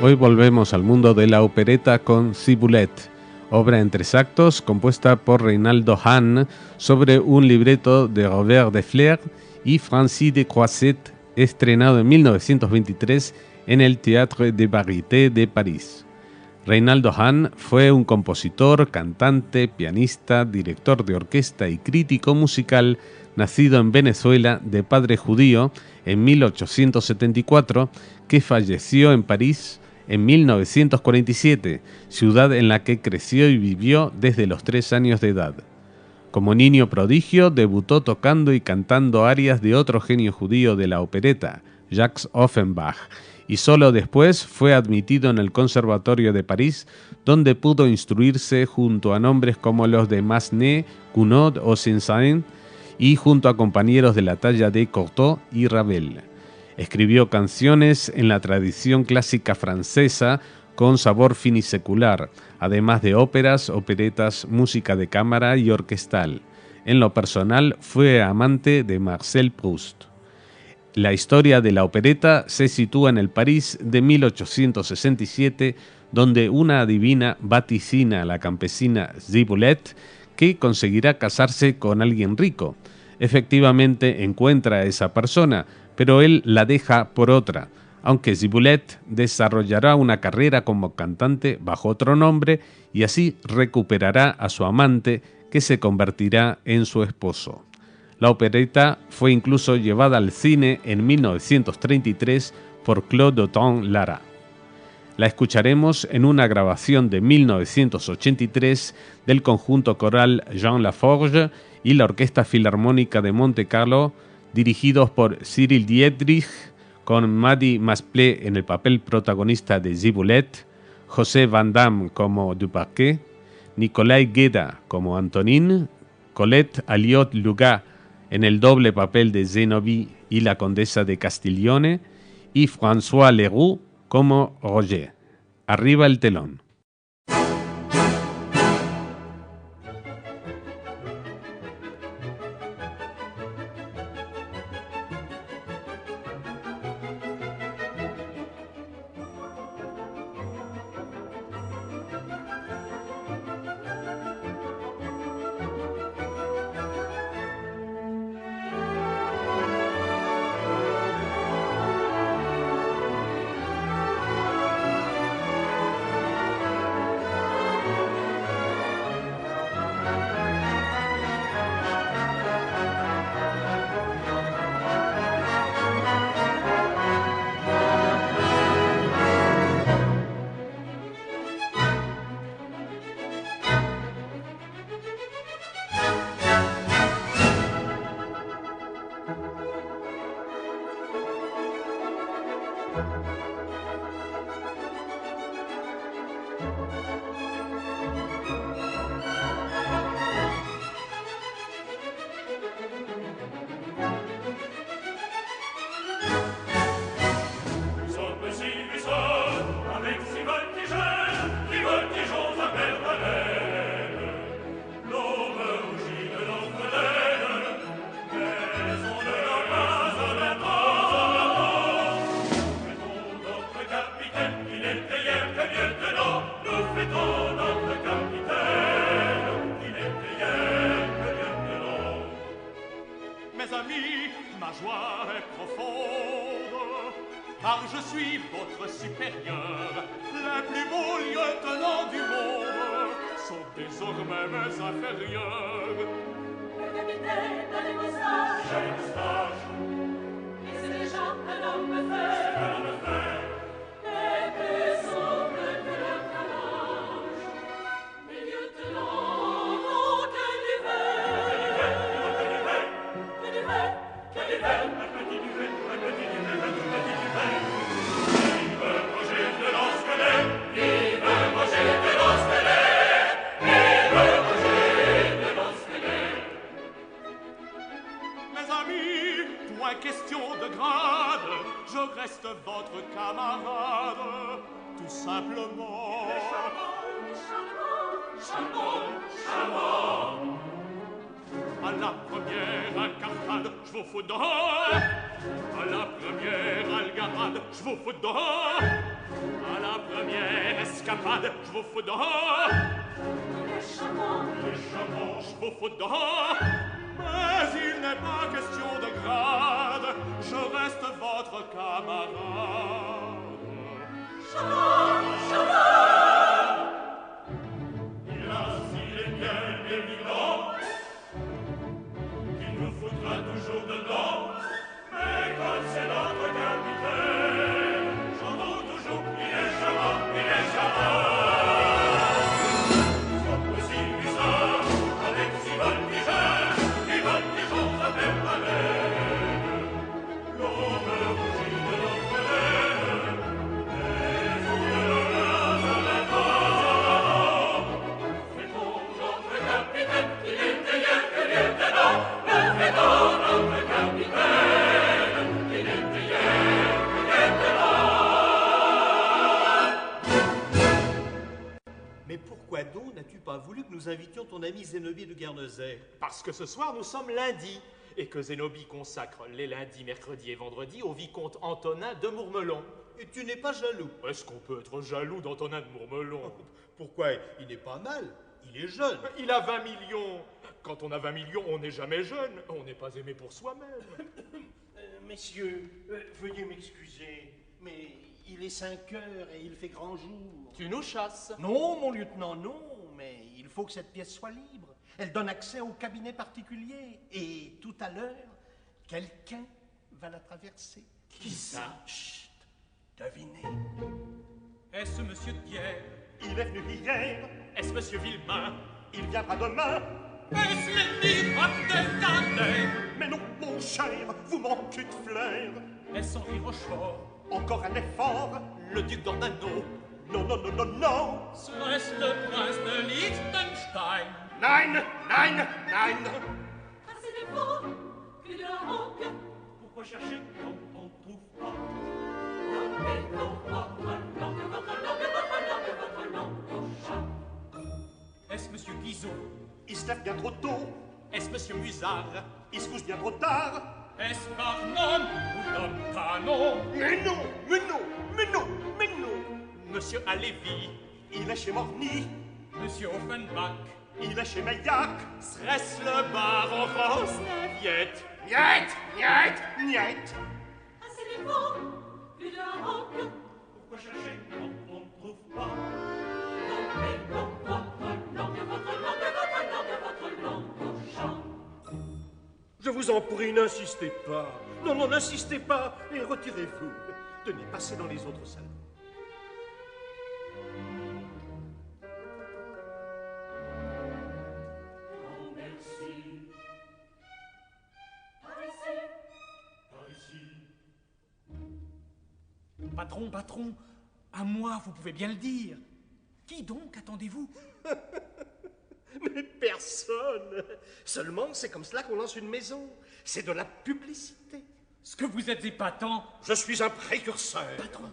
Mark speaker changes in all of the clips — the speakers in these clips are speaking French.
Speaker 1: Hoy volvemos al mundo de la opereta con Ciboulette, obra en 3 actos compuesta por Reynaldo Hahn sobre un libreto de Robert Deflers y Francis de Croisset, estrenado en 1923 en el Théâtre des Variétés de París. Reynaldo Hahn fue un compositor, cantante, pianista, director de orquesta y crítico musical nacido en Venezuela de padre judío en 1874, que falleció en París en 1947, ciudad en la que creció y vivió desde los 3 años de edad. Como niño prodigio, debutó tocando y cantando arias de otro genio judío de la opereta, Jacques Offenbach, y solo después fue admitido en el Conservatorio de París, donde pudo instruirse junto a nombres como los de Massenet, Gounod o Saint-Saëns, y junto a compañeros de la talla de Cortot y Ravel. Escribió canciones en la tradición clásica francesa con sabor finisecular, además de óperas, operetas, música de cámara y orquestal. En lo personal, fue amante de Marcel Proust. La historia de la opereta se sitúa en el París de 1867, donde una adivina vaticina a la campesina Ciboulette que conseguirá casarse con alguien rico. Efectivamente encuentra a esa persona, pero él la deja por otra, aunque Ciboulette desarrollará una carrera como cantante bajo otro nombre y así recuperará a su amante, que se convertirá en su esposo. La opereta fue incluso llevada al cine en 1933 por Claude Autant Lara. La escucharemos en una grabación de 1983 del conjunto coral Jean Laforge y la Orquesta Filarmónica de Montecarlo, dirigidos por Cyril Dietrich, con Mady Masplé en el papel protagonista de Ciboulette, José Van Damme como Duparquet, Nicolai Gueda como Antonine, Colette Aliot-Lugat en el doble papel de Zénobie y la condesa de Castiglione, y François Leroux como Roger. Arriba el telón.
Speaker 2: À la première algarade, je vous fous dehors. À la première escapade, je vous fous dehors. Les charmants, je vous fous dehors. Mais il n'est pas question de grade, je reste votre camarade. Il a aussi les biens évidents, qu'il nous faudra toujours dedans. Mais comme c'est notre capitaine, j'entends toujours, il est charmant, il est charmant. Soit aussi bizarre, avec si voltigeurs, qui voltigeons à faire baleine. L'on me rougit de notre laine, mais on ne le rase à la mort. Fait-on notre capitaine, il était hier, qu'il était non, le fait-on notre capitaine, il était hier, qu'il était non.
Speaker 3: Mais pourquoi donc n'as-tu pas voulu que nous invitions ton ami Zénobie de Guernesey?
Speaker 4: Parce que ce soir, nous sommes lundi, et que Zénobie consacre les lundis, mercredis et vendredis au vicomte Antonin de Mourmelon.
Speaker 3: Et tu n'es pas jaloux?
Speaker 4: Est-ce qu'on peut être jaloux d'Antonin de Mourmelon?
Speaker 3: Pourquoi? Il n'est pas mal, il est jeune.
Speaker 4: Il a 20 millions. Quand on a 20 millions, on n'est jamais jeune. On n'est pas aimé pour soi-même.
Speaker 3: Messieurs, veuillez m'excuser, mais il est 5 heures et il fait grand jour.
Speaker 4: Tu nous chasses.
Speaker 3: Non, mon lieutenant, non, mais il faut que cette pièce soit libre. Elle donne accès au cabinet particulier. Et tout à l'heure, quelqu'un va la traverser.
Speaker 4: Qui ça?
Speaker 3: Chut, devinez.
Speaker 2: Est-ce monsieur de Pierre?
Speaker 3: Il est venu hier,
Speaker 4: Est-ce monsieur Villemain?
Speaker 3: il viendra demain.
Speaker 2: Est-ce l'ennemi de Canet?
Speaker 3: Mais non, mon cher, vous manquez de flair.
Speaker 2: Est-ce Henri Rochefort?
Speaker 3: Encore un effort.
Speaker 4: Le duc d'Ornano?
Speaker 3: Non, non, non, non, non.
Speaker 2: Serait-ce le prince de Liechtenstein?
Speaker 3: Nein, nein, nein.
Speaker 5: Assez d'efforts, que de la manque.
Speaker 2: Pourquoi chercher quand on trouve pas? Est-ce monsieur Guizot?
Speaker 3: Il se lève bien trop tôt.
Speaker 4: Est-ce monsieur Musard?
Speaker 3: Il se couche bien trop tard.
Speaker 2: Est-ce Barnum ou l'homme canon?
Speaker 3: Mais non, mais non, mais non, mais non.
Speaker 4: Monsieur Alévi?
Speaker 3: Il est chez Morny.
Speaker 2: Monsieur Offenbach?
Speaker 3: Il est chez Meillac.
Speaker 4: Serait-ce le baron Rosnaviette?
Speaker 3: Niet, niet, niet.
Speaker 5: Assez d'efforts, que de la manque.
Speaker 2: Pourquoi chercher quand on ne trouve pas?
Speaker 5: Votre langue au chant.
Speaker 3: Je vous en prie, n'insistez pas. Non, non, n'insistez pas et retirez-vous. Tenez, passez dans les autres salons.
Speaker 5: Oh, merci. Par ici.
Speaker 2: Patron, patron, à moi, vous pouvez bien le dire. Qui donc attendez-vous?
Speaker 3: Mais personne. Seulement, c'est comme cela qu'on lance une maison. C'est de la publicité.
Speaker 2: Ce que vous êtes épatant.
Speaker 3: Je suis un précurseur.
Speaker 2: Patron,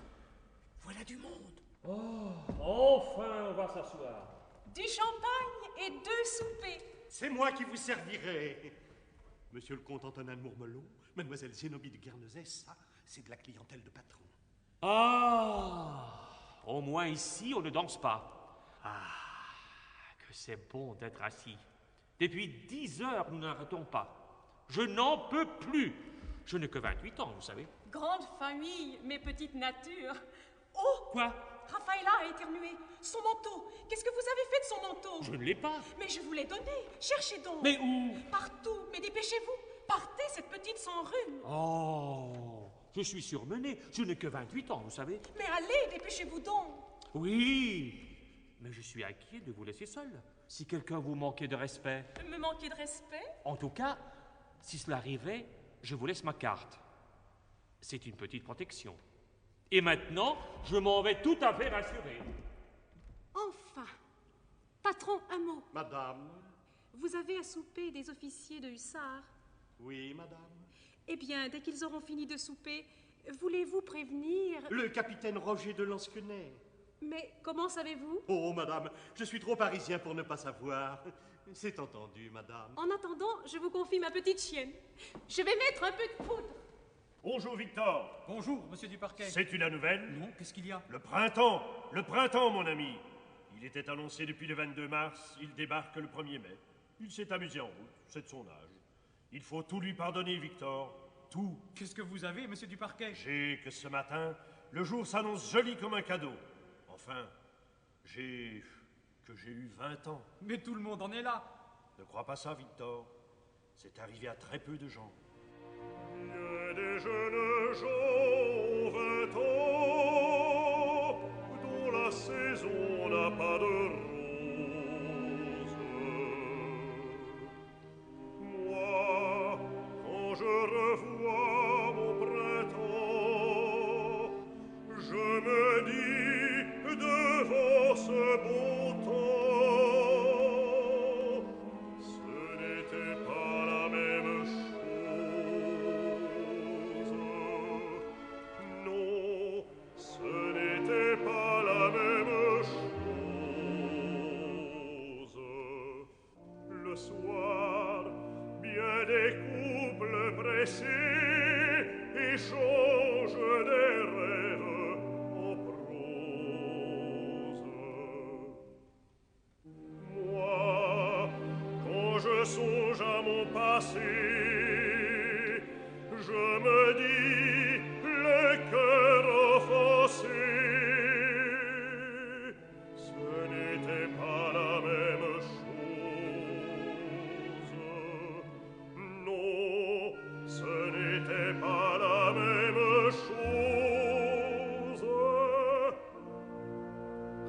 Speaker 2: voilà du monde.
Speaker 6: Enfin, on va s'asseoir.
Speaker 5: Du champagne et 2 soupers.
Speaker 3: C'est moi qui vous servirai. Monsieur le comte Antonin de Mourmelon, mademoiselle Zénobie de Guernesey, ça, c'est de la clientèle de patron.
Speaker 6: Ah, au moins ici, on ne danse pas. Ah, que c'est bon d'être assis. Depuis 10 heures, nous n'arrêtons pas. Je n'en peux plus. Je n'ai que 28 ans, vous savez.
Speaker 5: Grande famille, mes petites natures. Oh!
Speaker 6: Quoi?
Speaker 5: Raphaëlla a éternué. Son manteau. Qu'est-ce que vous avez fait de son manteau?
Speaker 6: Je ne l'ai pas.
Speaker 5: Mais je vous l'ai donné. Cherchez donc.
Speaker 6: Mais où?
Speaker 5: Partout. Mais dépêchez-vous. Partez, cette petite sans rhume.
Speaker 6: Oh, je suis surmené. Je n'ai que 28 ans, vous savez.
Speaker 5: Mais allez, dépêchez-vous donc.
Speaker 6: Oui, mais je suis inquiet de vous laisser seul. Si quelqu'un vous manquait de respect.
Speaker 5: Me manquer de respect?
Speaker 6: En tout cas, si cela arrivait, je vous laisse ma carte. C'est une petite protection. Et maintenant, je m'en vais tout à fait rassuré.
Speaker 7: Enfin, patron, un mot.
Speaker 3: Madame?
Speaker 7: Vous avez à souper des officiers de hussards.
Speaker 3: Oui, madame.
Speaker 7: Eh bien, dès qu'ils auront fini de souper, voulez-vous prévenir...
Speaker 3: Le capitaine Roger de Lansquenet.
Speaker 7: Mais comment savez-vous?
Speaker 3: Oh, madame, je suis trop parisien pour ne pas savoir. C'est entendu, madame.
Speaker 7: En attendant, je vous confie ma petite chienne. Je vais mettre un peu de poudre.
Speaker 2: Bonjour, Victor.
Speaker 8: Bonjour, monsieur Duparquet.
Speaker 2: Sais-tu la nouvelle?
Speaker 8: Non, qu'est-ce qu'il y a?
Speaker 2: Le printemps, mon ami. Il était annoncé depuis le 22 mars, il débarque le 1er mai. Il s'est amusé en route, c'est de son âge. Il faut tout lui pardonner, Victor, tout.
Speaker 8: Qu'est-ce que vous avez, monsieur Duparquet?
Speaker 2: J'ai que ce matin, le jour s'annonce joli comme un cadeau. Enfin, j'ai eu 20 ans.
Speaker 8: Mais tout le monde en est là.
Speaker 2: Ne crois pas ça, Victor. C'est arrivé à très peu de gens.
Speaker 9: Il y a des jeunes gens, 20 ans, dont la saison n'a pas de rose. Moi, quand je revois mon printemps, je me dis devant ce bon temps, ce n'était pas la même chose. Non, ce n'était pas la même chose. Le soir, bien des couples pressés échangent des rêves en prose. Moi, quand je songe à mon passé, je me dis le cœur offensé, ce n'était pas la même chose. Non, ce n'était pas la même chose.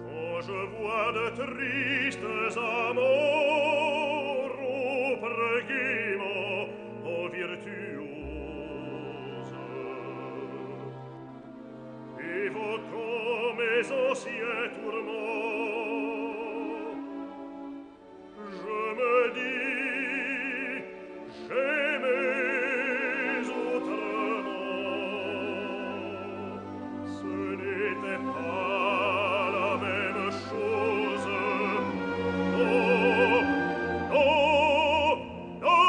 Speaker 9: Quand je vois de tristes amours rompre gaiement en virtuose, évoquant mes anciens tourments, je me dis j'aimais autrement. Ce n'était pas la même chose. Non, non, non.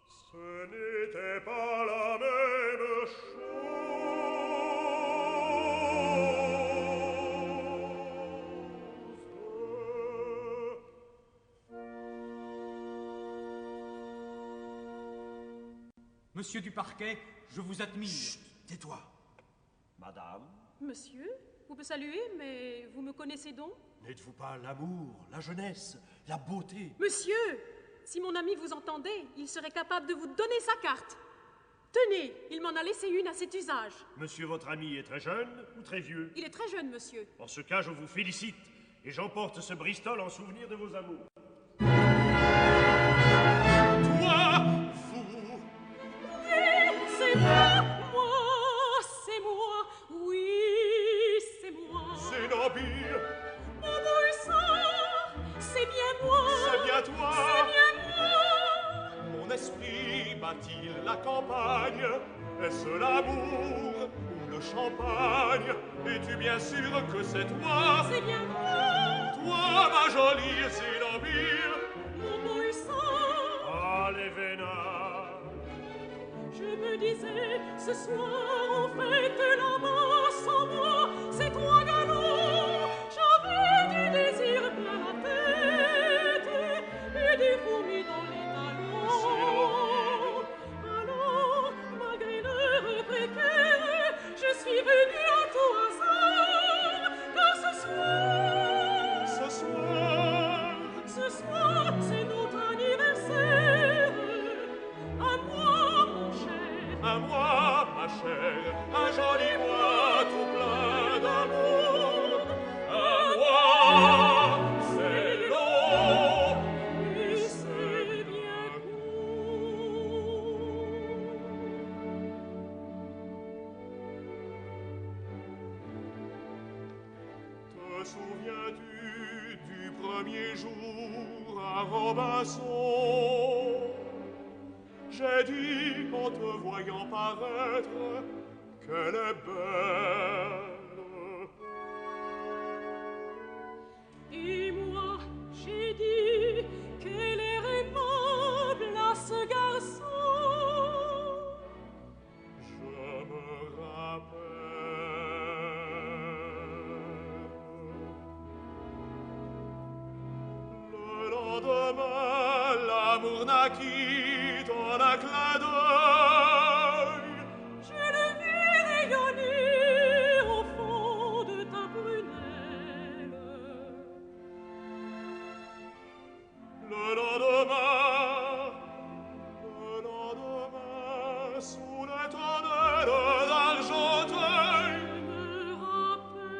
Speaker 9: Ce n'était pas la même chose.
Speaker 8: Monsieur Duparquet, je vous admire.
Speaker 2: Tais-toi. Madame,
Speaker 7: Monsieur, vous me saluez, mais vous me connaissez donc?
Speaker 2: n'êtes-vous pas l'amour, la jeunesse, la beauté?
Speaker 7: Monsieur, si mon ami vous entendait, il serait capable de vous donner sa carte. Tenez, il m'en a laissé une à cet usage.
Speaker 2: Monsieur votre ami est très jeune ou très vieux?
Speaker 7: Il est très jeune, monsieur.
Speaker 2: En ce cas, je vous félicite et j'emporte ce Bristol en souvenir de vos amours.
Speaker 9: Toi, fou,
Speaker 7: C'est moi, c'est moi, oui, c'est moi.
Speaker 9: c'est Nobile,
Speaker 7: Mon Boussard, c'est bien moi.
Speaker 9: c'est bien toi.
Speaker 7: C'est bien moi.
Speaker 9: Mon esprit bat-il la campagne? Est-ce l'amour ou le champagne? Es-tu bien sûr que c'est toi?
Speaker 7: C'est bien moi.
Speaker 9: Toi, ma jolie Zénobile.
Speaker 7: Mon Boussard,
Speaker 2: Allez, Vénard.
Speaker 7: je me disais, ce soir on fête la main sans moi. C'est toi, galop. J'avais du désir plein la tête et des fourmis dans les talons. Alors, malgré l'heure précaire, je suis venue à tout hasard. Car ce soir, c'est notre anniversaire. À moi, mon cher.
Speaker 9: À moi, ma chère, un joli mois tout plein d'amour. À moi, c'est long
Speaker 7: Et c'est bien
Speaker 9: Te souviens-tu du premier jour à Robinson? J'ai dit en te voyant paraître qu'elle est belle.
Speaker 7: Et moi, j'ai dit qu'elle est aimable à ce garçon.
Speaker 9: la quitte en un clin d'œil.
Speaker 7: Je le vis rayonner au fond de ta prunelle.
Speaker 9: Le lendemain, sous les tonnelles d'Argenteuil,
Speaker 7: Me rappelle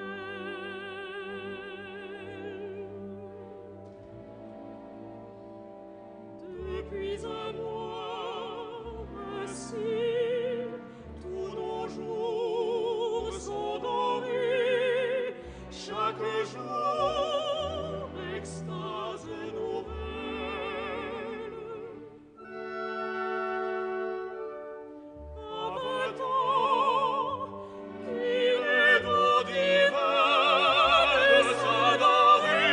Speaker 7: depuis un mois ainsi, tous nos jours sont dorés, chaque jour extase nouvelle. À 20 ans, qu'il est doux divin de s'adorer.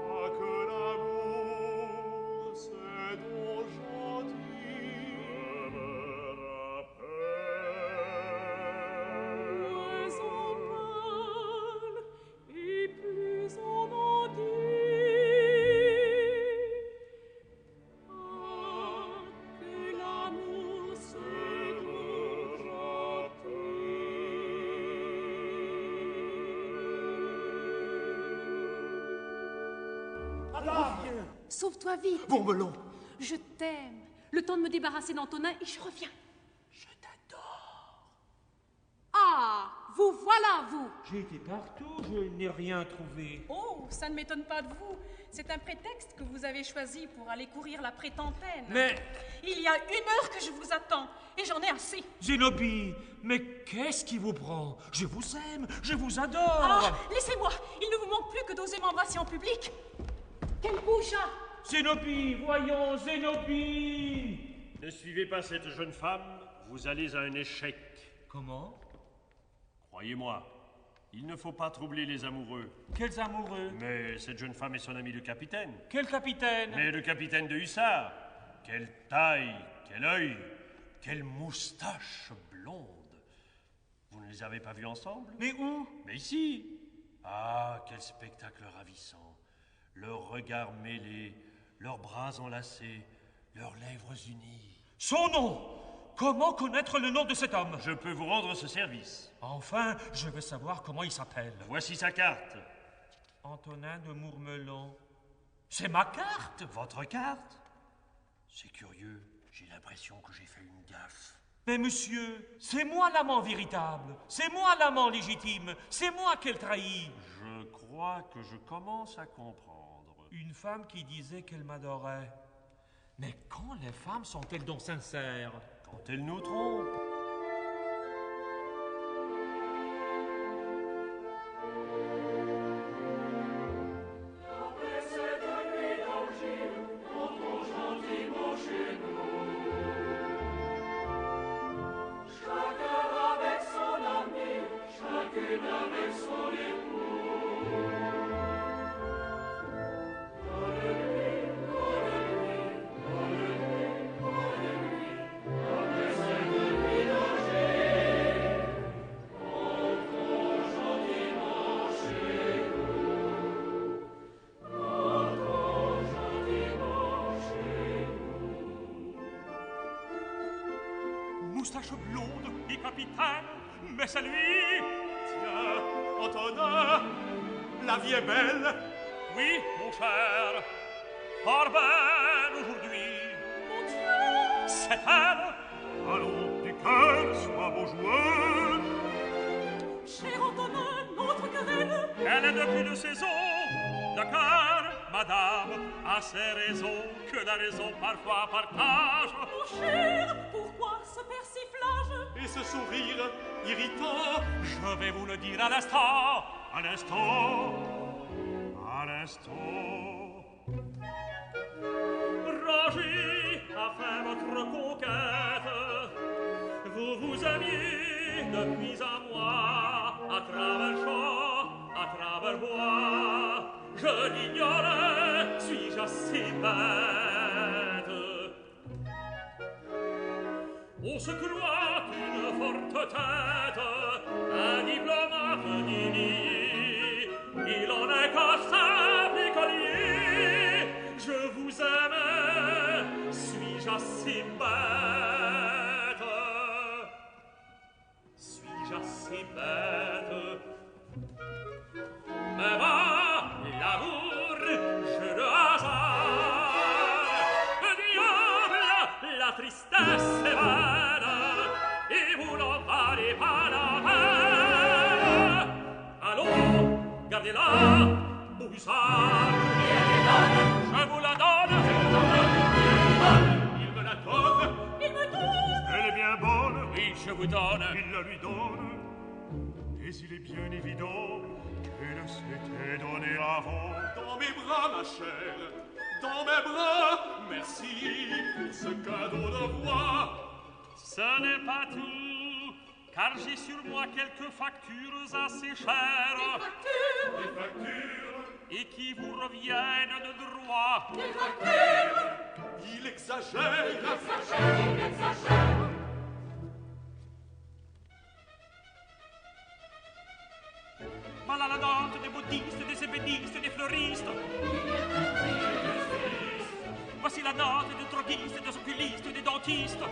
Speaker 9: Ah, que l'amour, c'est donc gentil.
Speaker 7: Moins on parle et plus on en dit. Ah, que l'amour c'est trop gentil.
Speaker 5: Sauve-toi vite.
Speaker 3: Bombelon,
Speaker 5: Je t'aime. Le temps de me débarrasser d'Antonin et je reviens.
Speaker 3: je t'adore.
Speaker 5: Ah, vous voilà, vous.
Speaker 6: J'ai été partout, je n'ai rien trouvé.
Speaker 5: Oh, ça ne m'étonne pas de vous. C'est un prétexte que vous avez choisi pour aller courir la prétentaine.
Speaker 6: Mais,
Speaker 5: Il y a 1 heure que je vous attends et j'en ai assez.
Speaker 6: Zénobie, mais qu'est-ce qui vous prend? Je vous aime, je vous adore.
Speaker 5: Ah, laissez-moi. Il ne vous manque plus que d'oser m'embrasser en public. Quel beau chat.
Speaker 6: Zénobie, voyons, Zénobie.
Speaker 10: Ne suivez pas cette jeune femme, vous allez à un échec.
Speaker 6: Comment?
Speaker 10: Croyez-moi, il ne faut pas troubler les amoureux.
Speaker 6: Quels amoureux?
Speaker 10: Mais cette jeune femme est son ami le capitaine.
Speaker 6: Quel capitaine?
Speaker 10: Mais le capitaine de hussards. Quelle taille, quel œil, quelle moustache blonde. Vous ne les avez pas vus ensemble?
Speaker 6: Mais où?
Speaker 10: Mais ici. Ah, quel spectacle ravissant. Leurs regards mêlés, leurs bras enlacés, leurs lèvres unies.
Speaker 6: Son nom! Comment connaître le nom de cet homme?
Speaker 10: Je peux vous rendre ce service.
Speaker 6: Enfin, je veux savoir comment il s'appelle.
Speaker 10: Voici sa carte.
Speaker 6: Antonin de Mourmelon. C'est ma carte?
Speaker 10: Votre carte? C'est curieux, j'ai l'impression que j'ai fait une gaffe.
Speaker 6: Mais monsieur, c'est moi l'amant véritable, c'est moi l'amant légitime, c'est moi qu'elle trahit.
Speaker 10: Je crois que je commence à comprendre.
Speaker 6: Une femme qui disait qu'elle m'adorait. Mais quand les femmes sont-elles donc sincères?
Speaker 10: Quand elle nous trompe.
Speaker 7: Après cette nuit d'orgie, entrons gentiment chez nous. Chacun avec son ami, chacune avec son époux.
Speaker 6: Moustache blonde et capitaine, mais c'est lui.
Speaker 9: Tiens, Antonin, la vie est belle.
Speaker 6: Oui, mon cher, fort belle aujourd'hui.
Speaker 7: Mon Dieu!
Speaker 6: C'est elle.
Speaker 9: Allons, du cœur, sois beau joueur.
Speaker 7: Cher Antonin, notre querelle.
Speaker 6: Elle est depuis 2 saisons. D'accord, madame, a ses raisons que la raison parfois partage.
Speaker 7: Mon cher, pourquoi ce persiflage?
Speaker 9: Et ce sourire irritant.
Speaker 6: Je vais vous le dire à l'instant.
Speaker 10: À l'instant. À l'instant.
Speaker 6: Roger a fait votre conquête. Vous vous aimiez depuis un mois, à travers champs, à travers bois. Je l'ignorais, suis-je assez bête? On se croit une forte tête, un diplomate d'Illy. Il en est qu'à sa piccolier. Je vous aime, suis-je assez bête? Suis-je assez bête? Mais va, l'amour, jeu de hasard. Le diable, la tristesse est vaine, et vous n'en valez pas la peine. Allons, gardez-la, au hussard. Je vous la donne. Il me la donne.
Speaker 5: Il me donne.
Speaker 9: Elle est bien bonne.
Speaker 6: Oui, je vous donne.
Speaker 9: Il la lui donne. Mais il est bien évident qu'elle s'était donnée avant.
Speaker 2: Dans mes bras, ma chère, dans mes bras, merci pour ce cadeau de roi.
Speaker 6: Ce n'est pas tout, car j'ai sur moi quelques factures assez chères.
Speaker 2: Des factures,
Speaker 6: Et qui vous reviennent de droit.
Speaker 2: des factures. Il exagère, il exagère, il exagère.
Speaker 6: Voilà la note des bouddhistes, des ébénistes, des fleuristes. Voici la note des droguistes, des oculistes, des dentistes.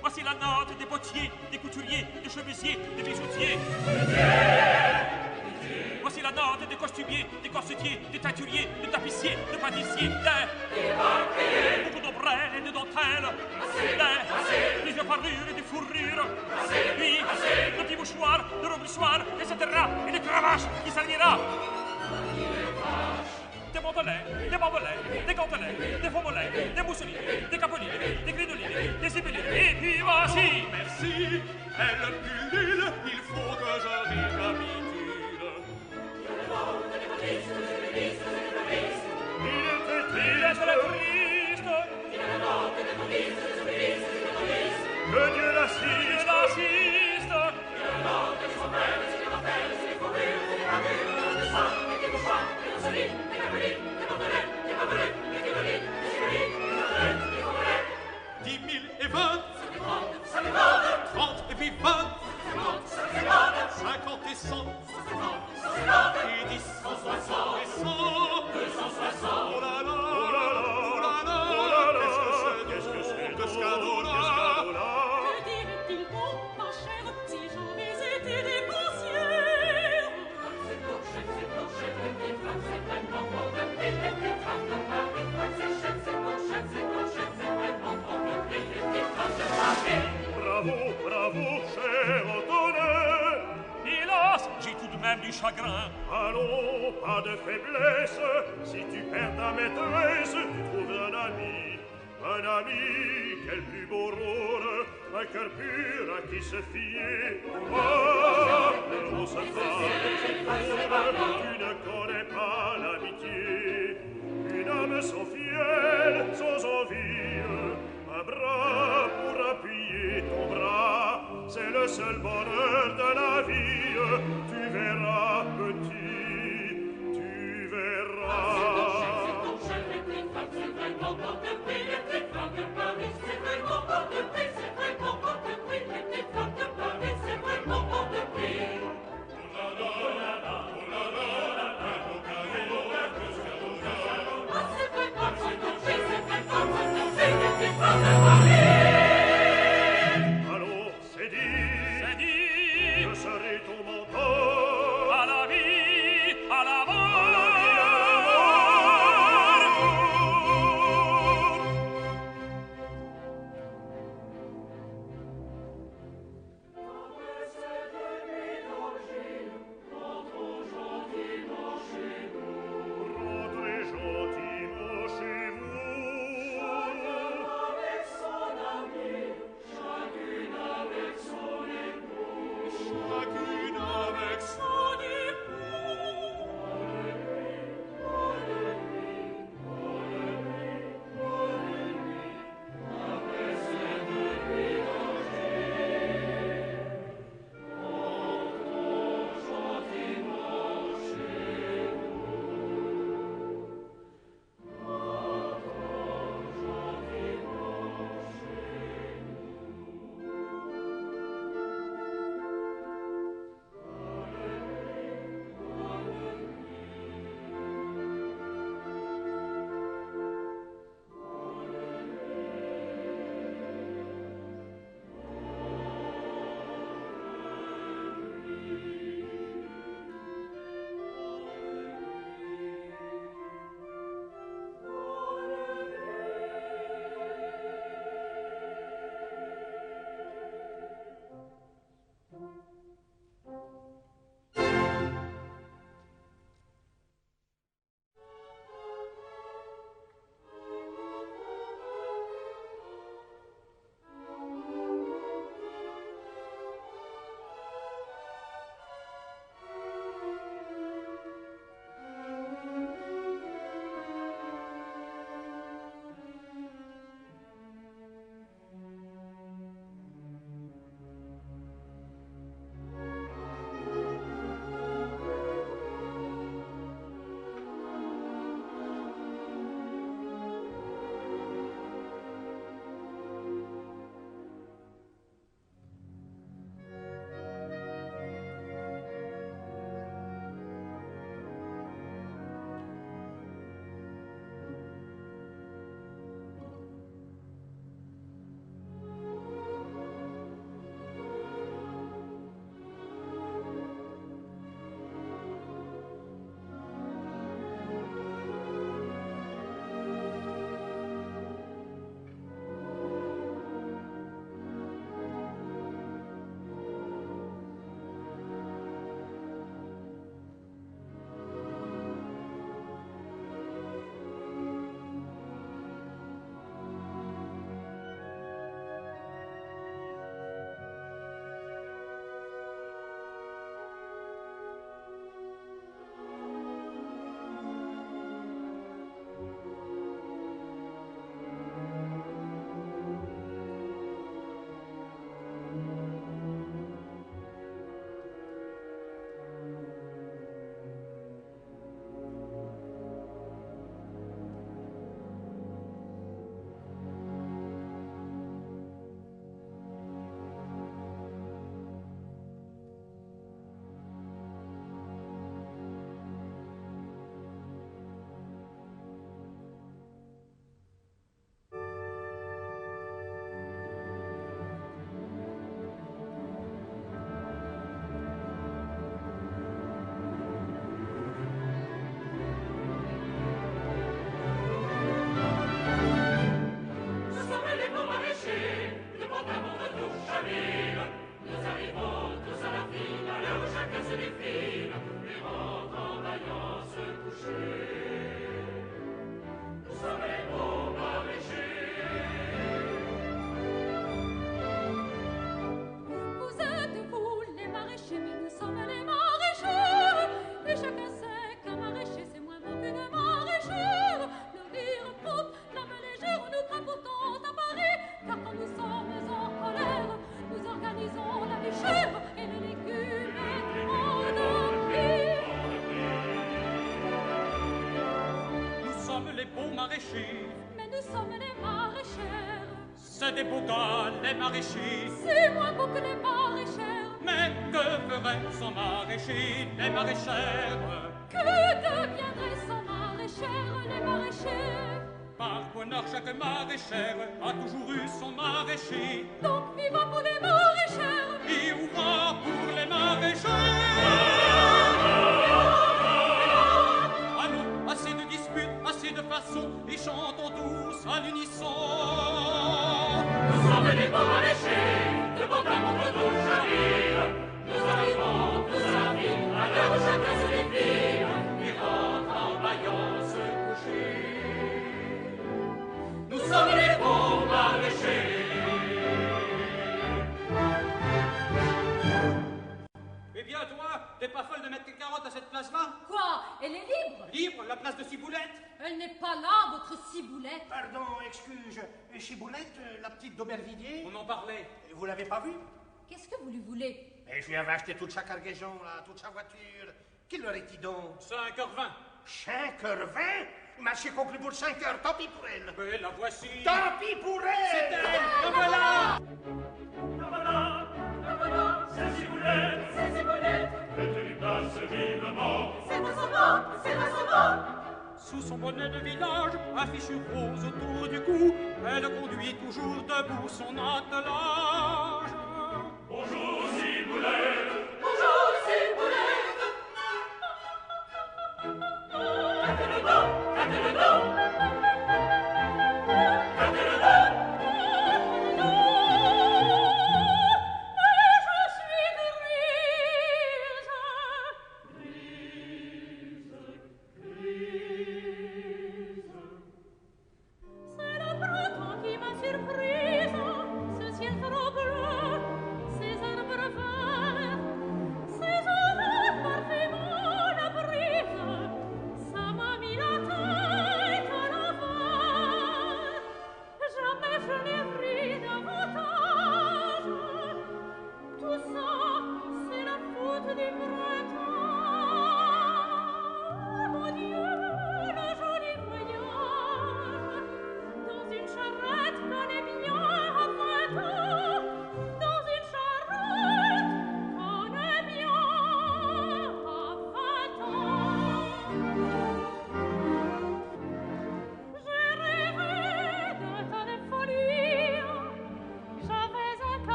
Speaker 6: Voici la note des bottiers, des couturiers, des chemisiers, des bijoutiers. Voici la note des costumiers, des corsetiers, des teinturiers, des tapissiers, des pâtissiers, beaucoup d'ombrelles et de dentelles, des vieux parures et des fourrures, puis de petits mouchoirs, de rouglissoirs, etc., et des cravaches qui salira. Des mantelets, des barbelets, des gantelets, des faux mollets, des mousselines, des capolines, des grinolines, des sibylines, et puis voici.
Speaker 2: Merci, elle pullule, il faut que je récapitule.
Speaker 6: Il était triste.
Speaker 9: Que Dieu l'assiste.
Speaker 2: Dix mille et 20, 30 et puis 20, 50 et 100, et 10, 160 et 100, 260. Oh là là, oh là là, oh là là, qu'est-ce que c'est que ce cadeau-là?
Speaker 7: Que dirait-il bon, ma chère, si j'avais été dépensière?
Speaker 9: Bravo, bravo, cher Antonin.
Speaker 6: Hélas, j'ai tout de même du chagrin.
Speaker 9: Allons, pas de faiblesse. Si tu perds ta maîtresse, tu trouves un ami, quel plus beau rôle, un cœur pur à qui se fier. Oh, le rose femme, tu ne connais pas l'amitié. Une âme sans fiel, sans envie, un bras pour appuyer ton bras, c'est le seul bonheur de la vie. Tu verras, petit, tu verras. Allons, c'est dit,
Speaker 6: maraîchers.
Speaker 7: Mais nous sommes les maraîchères.
Speaker 6: C'est des beaux gars, les maraîchers.
Speaker 7: C'est moins beau que les maraîchères.
Speaker 6: Mais que feraient sans maraîchers les maraîchères?
Speaker 7: Que deviendraient sans maraîchères les maraîchers?
Speaker 6: Par bonheur, chaque maraîchère a toujours eu son maraîcher.
Speaker 7: Donc vivant pour les maraîchères
Speaker 6: et ouvrant pour les maraîchers. Allons, assez de disputes, assez de façons, et chantons tous à l'unisson.
Speaker 2: Nous sommes les beaux maraîchers, de beaux dames contre nous chavire. Nous arrivons tous à la ville, à l'heure où chacun se dépile, et rentre en baillant se coucher. Nous sommes les bons maraîchers.
Speaker 8: Eh bien, toi, t'es pas folle de mettre tes carottes à cette place-là?
Speaker 7: Quoi? Elle est libre?
Speaker 8: Libre, la place de Ciboulette?
Speaker 7: Elle n'est pas là, votre ciboulette.
Speaker 3: Pardon, excuse. Chiboulette, la petite d'Aubervilliers.
Speaker 8: On en parlait.
Speaker 3: Vous l'avez pas vue?
Speaker 7: Qu'est-ce que vous lui voulez?
Speaker 3: Et je lui avais acheté toute sa cargaison, là, toute sa voiture. Quelle heure est-il donc?
Speaker 8: 5h20.
Speaker 3: 5h20? Marché conclu pour 5h, tant pis pour elle.
Speaker 8: Mais la voici.
Speaker 3: Tant pis pour elle!
Speaker 8: C'est elle, la voilà!
Speaker 2: La voilà, c'est Ciboulette, c'est Ciboulette. Faites-lui place vivement.
Speaker 7: C'est pas son nom, c'est pas son nom.
Speaker 6: Sous son bonnet de village, un fichu rose autour du cou, elle conduit toujours debout son attelage.
Speaker 2: Bonjour Ciboulette.
Speaker 7: Bonjour, ciboulette.
Speaker 2: Faites le dos, faites le dos. Faites le dos.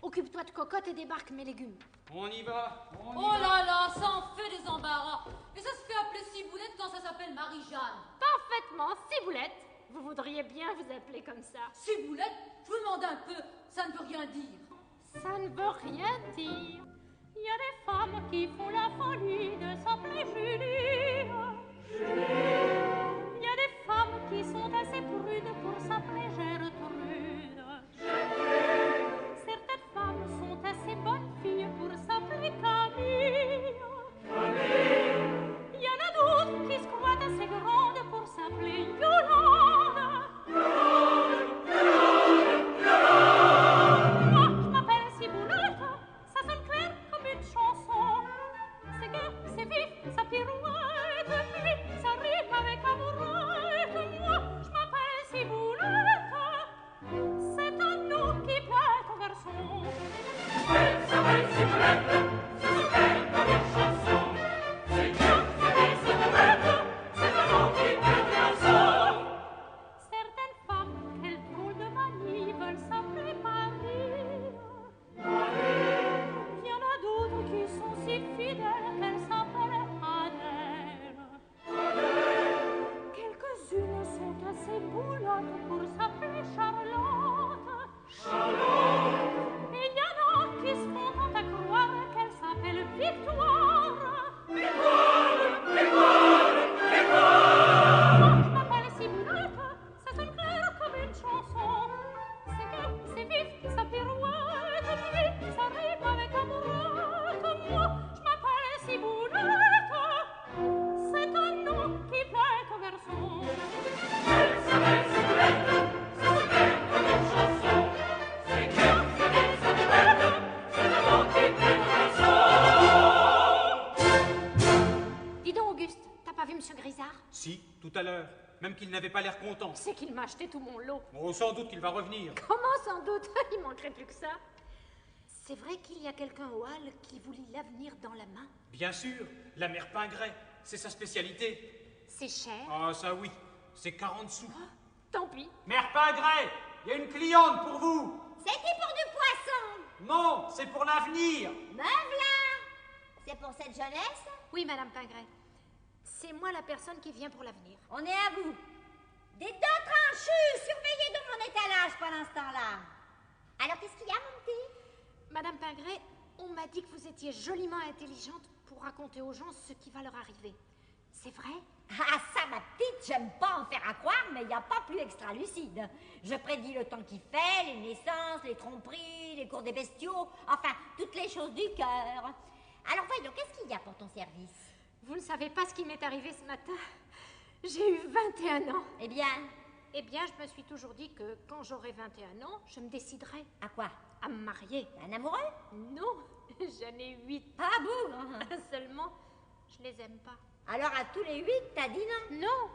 Speaker 11: Occupe-toi de cocotte et débarque mes légumes.
Speaker 8: On y va.
Speaker 7: Oh là là, ça en fait des embarras. Et ça se fait appeler Ciboulette quand ça s'appelle Marie-Jeanne.
Speaker 11: Parfaitement, Ciboulette. Vous voudriez bien vous appeler comme ça.
Speaker 7: Ciboulette, je vous demande un peu, ça ne veut rien dire.
Speaker 11: Ça ne veut rien dire.
Speaker 7: Il y a des femmes qui font la folie de s'appeler Julie. Il y a des femmes qui sont assez prudes pour s'appeler Gertrude. Certaines femmes sont assez bonnes filles pour s'appeler Camille. Il y en a d'autres qui se croient assez grandes pour s'appeler Yolande. Moi, je m'appelle Ciboulette, ça sonne clair comme une chanson. C'est gai, c'est vif, ça pirouette, puis ça rime avec amourette. Moi, je m'appelle Ciboulette.
Speaker 8: qu'il n'avait pas l'air content.
Speaker 12: C'est qu'il m'a acheté tout mon lot.
Speaker 8: Oh, sans doute qu'il va revenir.
Speaker 12: Comment sans doute? Il manquerait plus que ça. C'est vrai qu'il y a quelqu'un au hall qui vous lit l'avenir dans la main?
Speaker 8: Bien sûr, la mère Pingret, c'est sa spécialité.
Speaker 12: C'est cher?
Speaker 8: Ah, ça oui, c'est 40 sous.
Speaker 12: Oh, tant pis.
Speaker 8: Mère Pingret, il y a une cliente pour vous.
Speaker 13: C'était pour du poisson.
Speaker 8: Non, c'est pour l'avenir.
Speaker 13: Me v'là. C'est pour cette jeunesse?
Speaker 12: Oui, Madame Pingret. C'est moi la personne qui vient pour l'avenir.
Speaker 13: On est à vous. Des dents tranchues, surveillez donc mon étalage pendant ce temps-là. Alors, qu'est-ce qu'il y a, mon petit?
Speaker 12: Madame Pingret, on m'a dit que vous étiez joliment intelligente pour raconter aux gens ce qui va leur arriver. C'est vrai?
Speaker 13: Ah, ça, ma petite, j'aime pas en faire à croire, mais il n'y a pas plus extra-lucide. Je prédis le temps qu'il fait, les naissances, les tromperies, les cours des bestiaux, enfin, toutes les choses du cœur. Alors, voyons, qu'est-ce qu'il y a pour ton service?
Speaker 12: Vous ne savez pas ce qui m'est arrivé ce matin. J'ai eu 21 ans.
Speaker 13: Eh bien,
Speaker 12: je me suis toujours dit que quand j'aurai 21 ans, je me déciderai.
Speaker 13: À quoi?
Speaker 12: À me marier.
Speaker 13: Un amoureux?
Speaker 12: Non, j'en ai 8.
Speaker 13: Ah bon?
Speaker 12: Seulement, je les aime pas.
Speaker 13: Alors à tous les 8, t'as dit non?
Speaker 12: Non,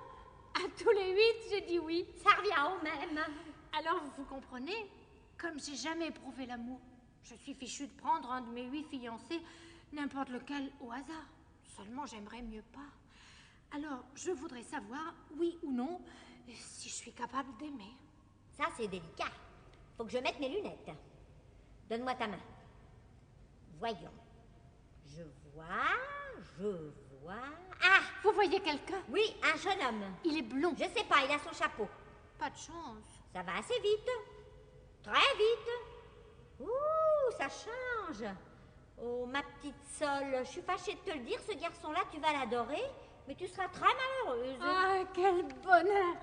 Speaker 12: à tous les 8, j'ai dit oui.
Speaker 13: Ça revient au même.
Speaker 12: Alors, vous comprenez, comme j'ai jamais éprouvé l'amour, je suis fichue de prendre un de mes 8 fiancés, n'importe lequel au hasard. Seulement, j'aimerais mieux pas. Alors, je voudrais savoir, oui ou non, si je suis capable d'aimer.
Speaker 13: Ça, c'est délicat. Faut que je mette mes lunettes. Donne-moi ta main. Voyons. Je vois... Ah!
Speaker 12: Vous voyez quelqu'un?
Speaker 13: Oui, un jeune homme.
Speaker 12: Il est blond.
Speaker 13: Je sais pas, il a son chapeau.
Speaker 12: Pas de chance.
Speaker 13: Ça va assez vite. Très vite. Ouh, ça change. Oh, ma petite Sol, je suis fâchée de te le dire, ce garçon-là, tu vas l'adorer, mais tu seras très malheureuse.
Speaker 12: Ah, quel bonheur!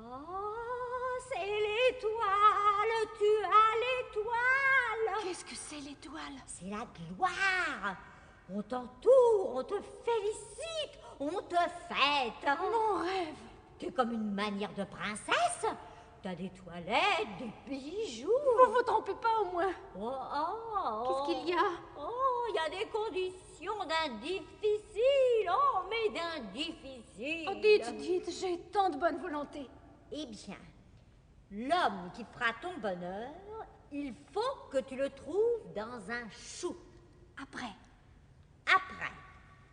Speaker 13: Oh, c'est l'étoile, tu as l'étoile.
Speaker 12: Qu'est-ce que c'est l'étoile?
Speaker 13: C'est la gloire. On t'entoure, on te félicite, on te fête.
Speaker 12: Mon rêve.
Speaker 13: T'es comme une manière de princesse. T'as des toilettes, des bijoux.
Speaker 12: Vous vous trompez pas au moins.
Speaker 13: Oh.
Speaker 12: Qu'est-ce qu'il y a?
Speaker 13: Oh, il y a des conditions d'un difficile. Oh, mais d'un difficile.
Speaker 12: Oh, dites, j'ai tant de bonne volonté.
Speaker 13: Eh bien, l'homme qui fera ton bonheur, il faut que tu le trouves dans un chou.
Speaker 12: Après,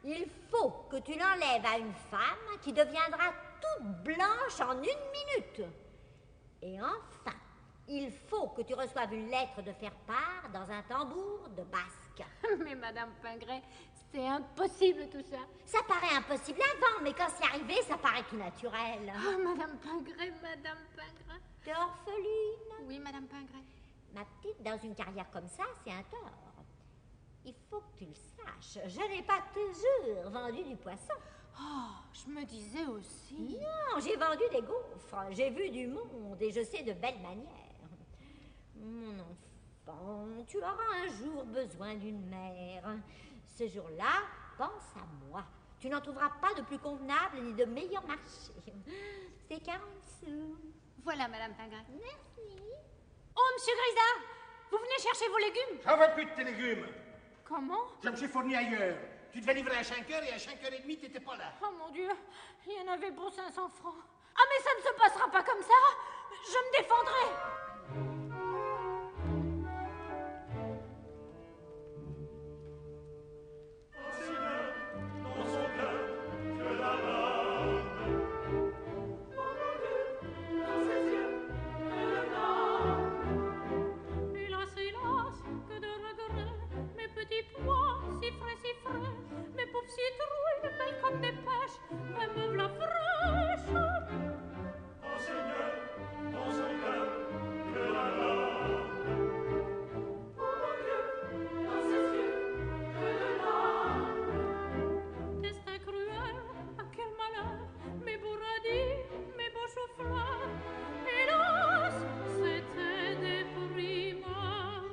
Speaker 13: il faut que tu l'enlèves à une femme qui deviendra toute blanche en 1 minute. Et enfin, il faut que tu reçoives une lettre de faire-part dans un tambour de basque.
Speaker 12: Mais Madame Pingret, c'est impossible tout ça.
Speaker 13: Ça paraît impossible avant, mais quand c'est arrivé, ça paraît tout naturel.
Speaker 12: Oh, Madame Pingret.
Speaker 13: T'es orpheline?
Speaker 12: Oui, Madame Pingret.
Speaker 13: Ma petite, dans une carrière comme ça, c'est un tort. Il faut que tu le saches. Je n'ai pas toujours vendu du poisson.
Speaker 12: Oh, je me disais aussi.
Speaker 13: Non, j'ai vendu des gaufres. J'ai vu du monde et je sais de belles manières. Mon enfant, tu auras un jour besoin d'une mère. Ce jour-là, pense à moi. Tu n'en trouveras pas de plus convenable ni de meilleur marché. C'est 40 sous.
Speaker 12: Voilà, Madame Pingret.
Speaker 13: Merci.
Speaker 12: Oh, Monsieur Grisard, vous venez chercher vos légumes?
Speaker 3: J'en veux plus de tes légumes.
Speaker 12: Comment?
Speaker 3: Je me suis fourni ailleurs. Tu devais livrer à 5 heures et à 5h30, t'étais pas là.
Speaker 12: Oh mon Dieu, il y en avait pour 500 francs. Ah, mais ça ne se passera pas comme ça. Je me défendrai.
Speaker 2: Dans son cœur, que la larme.
Speaker 7: Dans ses yeux, que larmes. Hélas, que de regrets, mes petits pois si frais, mes pauvres citrouilles belles comme des pêches, me v'là fraîche.
Speaker 2: Ô Seigneur, dans son cœur, que la larme.
Speaker 7: Oh mon Dieu, dans ses yeux, que larmes. Destin cruel, à quel malheur, mes beaux radis, mes beaux choux-fleurs, hélas, c'était déprimant.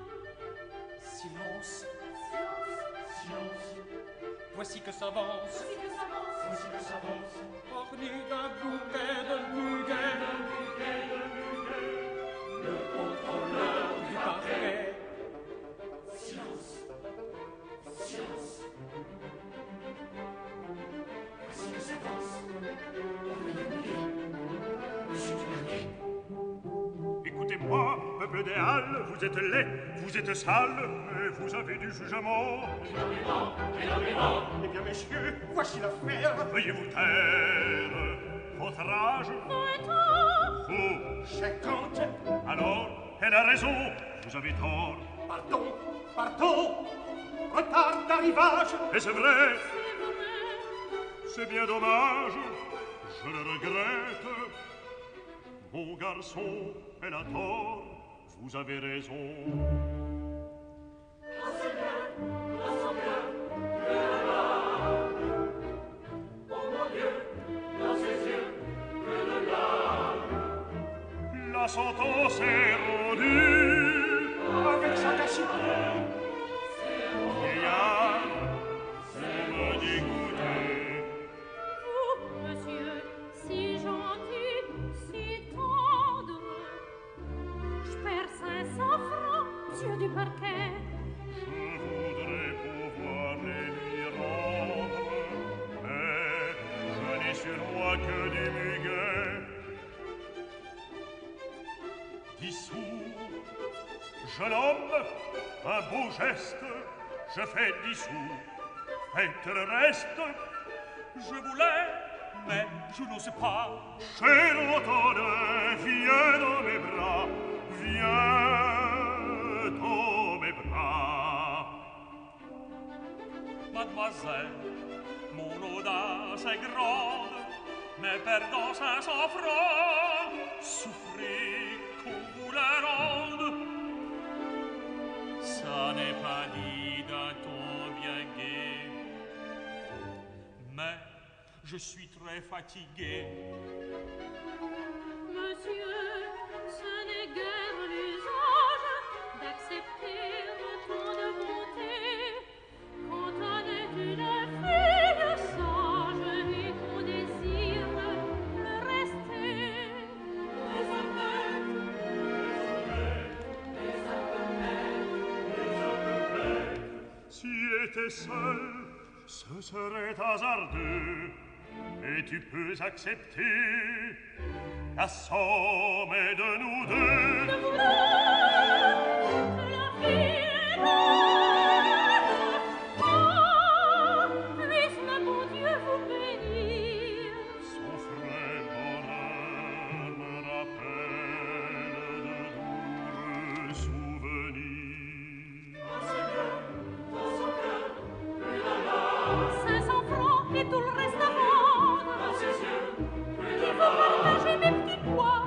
Speaker 8: Silence. Voici que s'avance, orné d'un bouquet de muguet, le contrôleur du parquet.
Speaker 2: Silence. Voici que s'avance.
Speaker 9: moi, peuple des Halles, vous êtes laid, vous êtes sale, mais vous avez du jugement.
Speaker 3: Eh bien, messieurs, voici l'affaire.
Speaker 9: Veuillez vous taire. Votre âge?
Speaker 7: 20 ans.
Speaker 9: Vous?
Speaker 3: 50.
Speaker 9: Alors, elle a raison, vous avez tort.
Speaker 3: Pardon. Retard d'arrivage.
Speaker 9: Et c'est vrai. C'est bien dommage, je le regrette. Mon garçon, elle a tort, vous avez raison. La sentence est rendue
Speaker 3: avec sagacité.
Speaker 9: Vieillard, vous me dégoûtez.
Speaker 7: Vous, monsieur, si gentil, si tendre, je perds 500 francs, monsieur du parquet.
Speaker 9: Je voudrais pouvoir les lui rendre, mais je n'ai sur moi que du muguet. 10 sous, jeune homme, un beau geste, je fais 10 sous, faites le reste. Je voulais, mais je n'ose pas. Cher Antonin, viens dans mes bras, viens dans mes bras.
Speaker 6: Mademoiselle, mon audace est grande, mais perdant 500 francs, souffrez qu'on vous la rende. Ça n'est pas dit d'un ton bien gai, mais je suis très fatigué.
Speaker 7: Monsieur, ce n'est guère l'usage d'accepter autant de bonté quand on est une fille sage et qu'on désire le rester.
Speaker 9: Si était seul, ce serait hasardeux, et tu peux accepter la somme est de nous deux.
Speaker 7: De vous deux, que la vie est belle. Oh, puisse le bon Dieu vous bénir.
Speaker 9: Son frais bonheur me rappelle de douloureux souvenirs.
Speaker 7: 500 francs et tout le reste à vendre. Il faut partager mes petits pois.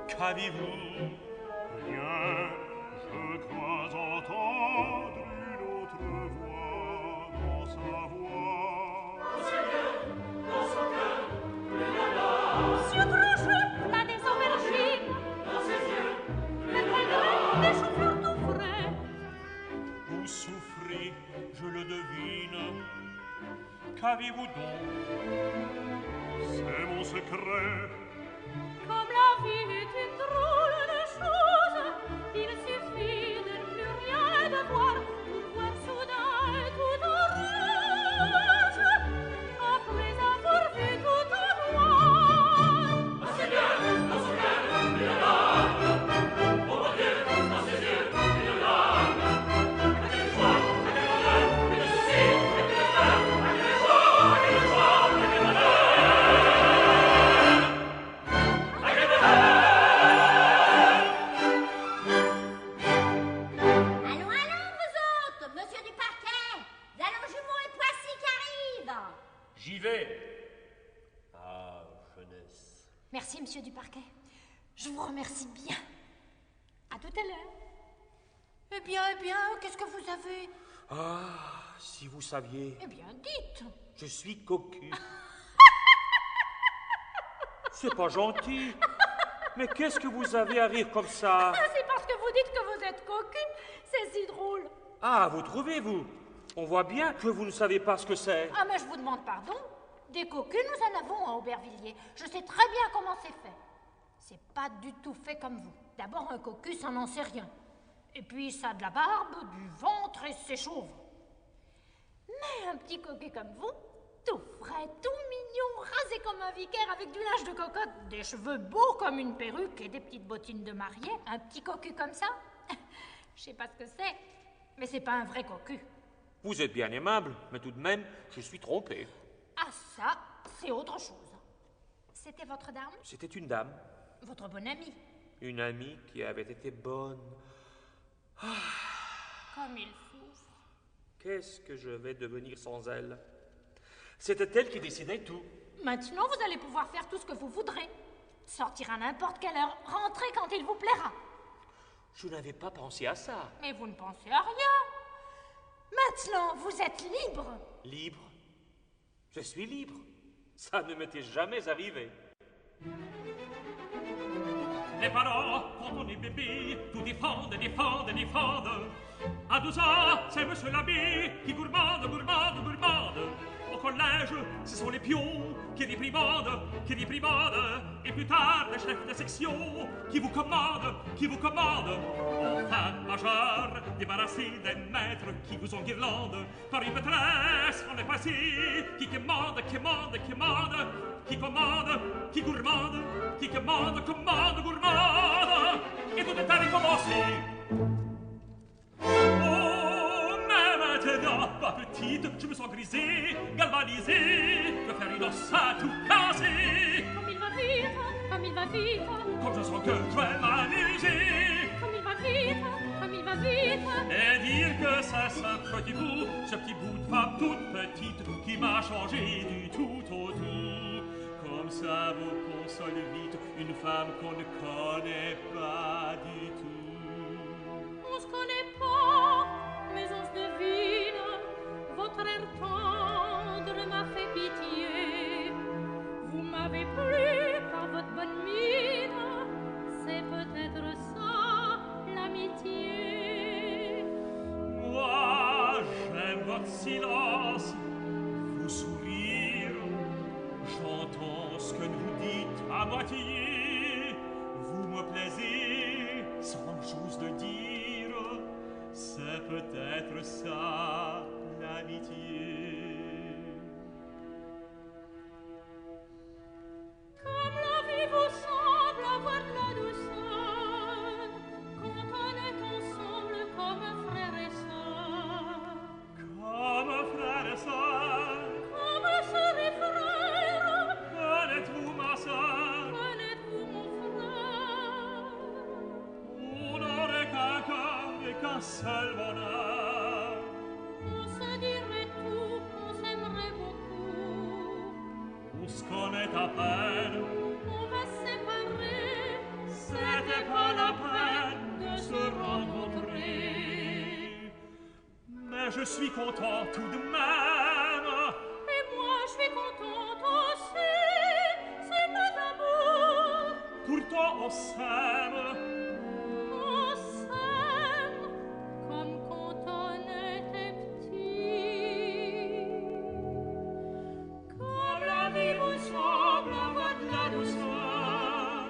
Speaker 6: Qu'avez-vous?
Speaker 9: Rien, je crois entendre une autre voix dans sa voix.
Speaker 7: Dans son cœur, Monsieur Tronchet, plat des aubergines. Dans ses yeux, le grain des choux-fleurs tout frais.
Speaker 6: Vous souffrez, je le devine. Qu'avez-vous donc?
Speaker 9: C'est mon secret.
Speaker 7: Comme la vie est une drôle de chose, il suffit de ne plus rien devoir pour voir soudain tout en rose, après avoir vu tout en noir.
Speaker 2: Dans ses yeux, dans son cœur, une larme. Oh mon Dieu, dans ses yeux, une larme. À quelle joie, à quel bonheur, et de souci, et de peur. À quelle joie, à quelle joie, à quel bonheur. À quel bonheur.
Speaker 13: Allons, allons, vous autres, monsieur du parquet. Allons, jumeaux et Poissy qui arrivent.
Speaker 10: J'y vais. Ah, jeunesse.
Speaker 12: Merci, monsieur du parquet. Je vous remercie bien. À tout à l'heure. Eh bien, qu'est-ce que vous avez?
Speaker 6: Ah, si vous saviez,
Speaker 12: Eh bien, dites.
Speaker 6: je suis cocu. C'est pas gentil. Mais qu'est-ce que vous avez à rire comme ça?
Speaker 12: C'est parce que vous dites que vous êtes cocu. C'est si drôle.
Speaker 6: Ah, vous trouvez, vous? On voit bien que vous ne savez pas ce que c'est.
Speaker 12: Ah, mais je vous demande pardon. Des cocus, nous en avons à Aubervilliers. Je sais très bien comment c'est fait. C'est pas du tout fait comme vous. D'abord, un cocu, ça n'en sait rien. Et puis, ça a de la barbe, du ventre et c'est chauve. Mais un petit cocu comme vous, tout frais, tout mignon, mignon, rasé comme un vicaire avec du linge de cocotte, des cheveux beaux comme une perruque et des petites bottines de mariée. Un petit cocu comme ça. Je sais pas ce que c'est, mais c'est pas un vrai cocu.
Speaker 6: Vous êtes bien aimable, mais tout de même, je suis trompé.
Speaker 12: Ah ça, c'est autre chose. C'était votre dame?
Speaker 6: C'était une dame.
Speaker 12: Votre bonne amie?
Speaker 6: Une amie qui avait été bonne.
Speaker 12: Comme il souffre.
Speaker 6: Qu'est-ce que je vais devenir sans elle? C'était elle qui décidait tout.
Speaker 12: Maintenant, vous allez pouvoir faire tout ce que vous voudrez. Sortir à n'importe quelle heure, rentrer quand il vous plaira.
Speaker 6: Je n'avais pas pensé à ça.
Speaker 12: Mais vous ne pensez à rien. Maintenant, vous êtes libre.
Speaker 6: Libre? Je suis libre. Ça ne m'était jamais arrivé.
Speaker 2: Les parents, quand on est bébé, tout défendent. À 12 ans, c'est monsieur l'abbé qui gourmande. Au collège, ce sont les pions qui réprimandent. Et plus tard, les chefs de section qui vous commandent. Enfin, majeur, débarrassé des maîtres qui vous enguirlandent. Par une maîtresse, on est passé qui commande. Qui gourmande. Et tout est à recommencer. Oh, mais maintenant, pas petite, je me sens grisée, galvanisée, de faire une os à tout casser.
Speaker 7: Comme il va vite,
Speaker 2: Comme je sens que je vais m'amuser.
Speaker 7: comme il va vite.
Speaker 2: Et dire que c'est ce petit bout de femme toute petite qui m'a changé du tout au tout. Comme ça vous console vite une femme qu'on ne connaît pas du tout.
Speaker 7: On se connaît pas, mais on se devine. Votre air tendre m'a fait pitié. Vous m'avez plu par votre bonne mine. C'est peut-être ça, l'amitié.
Speaker 2: Moi, j'aime votre silence, vos sourires. J'entends ce que vous dites à moitié. Vous me plaisez sans chose de dire. C'est peut-être ça, l'amitié.
Speaker 7: Comme la vie vous semble avoir de la douceur, quand on est ensemble comme frère et sœur.
Speaker 2: Comme frère et sœur,
Speaker 7: Comme sœur et frère,
Speaker 2: connaîtes-vous ma sœur?
Speaker 7: connaîtes-vous mon frère?
Speaker 2: On n'aurait qu'un cœur et qu'un seul bonheur.
Speaker 7: On se dirait tout, on s'aimerait beaucoup.
Speaker 2: On se connaît à peine,
Speaker 7: On va se séparer,
Speaker 2: c'était pas la peine de se rencontrer. Mais je suis content tout de même.
Speaker 7: et moi je suis contente aussi. C'est pas d'amour,
Speaker 2: Pourtant on s'aime.
Speaker 7: on s'aime comme quand on était petit. Comme la vie vous semble avoir de la douceur,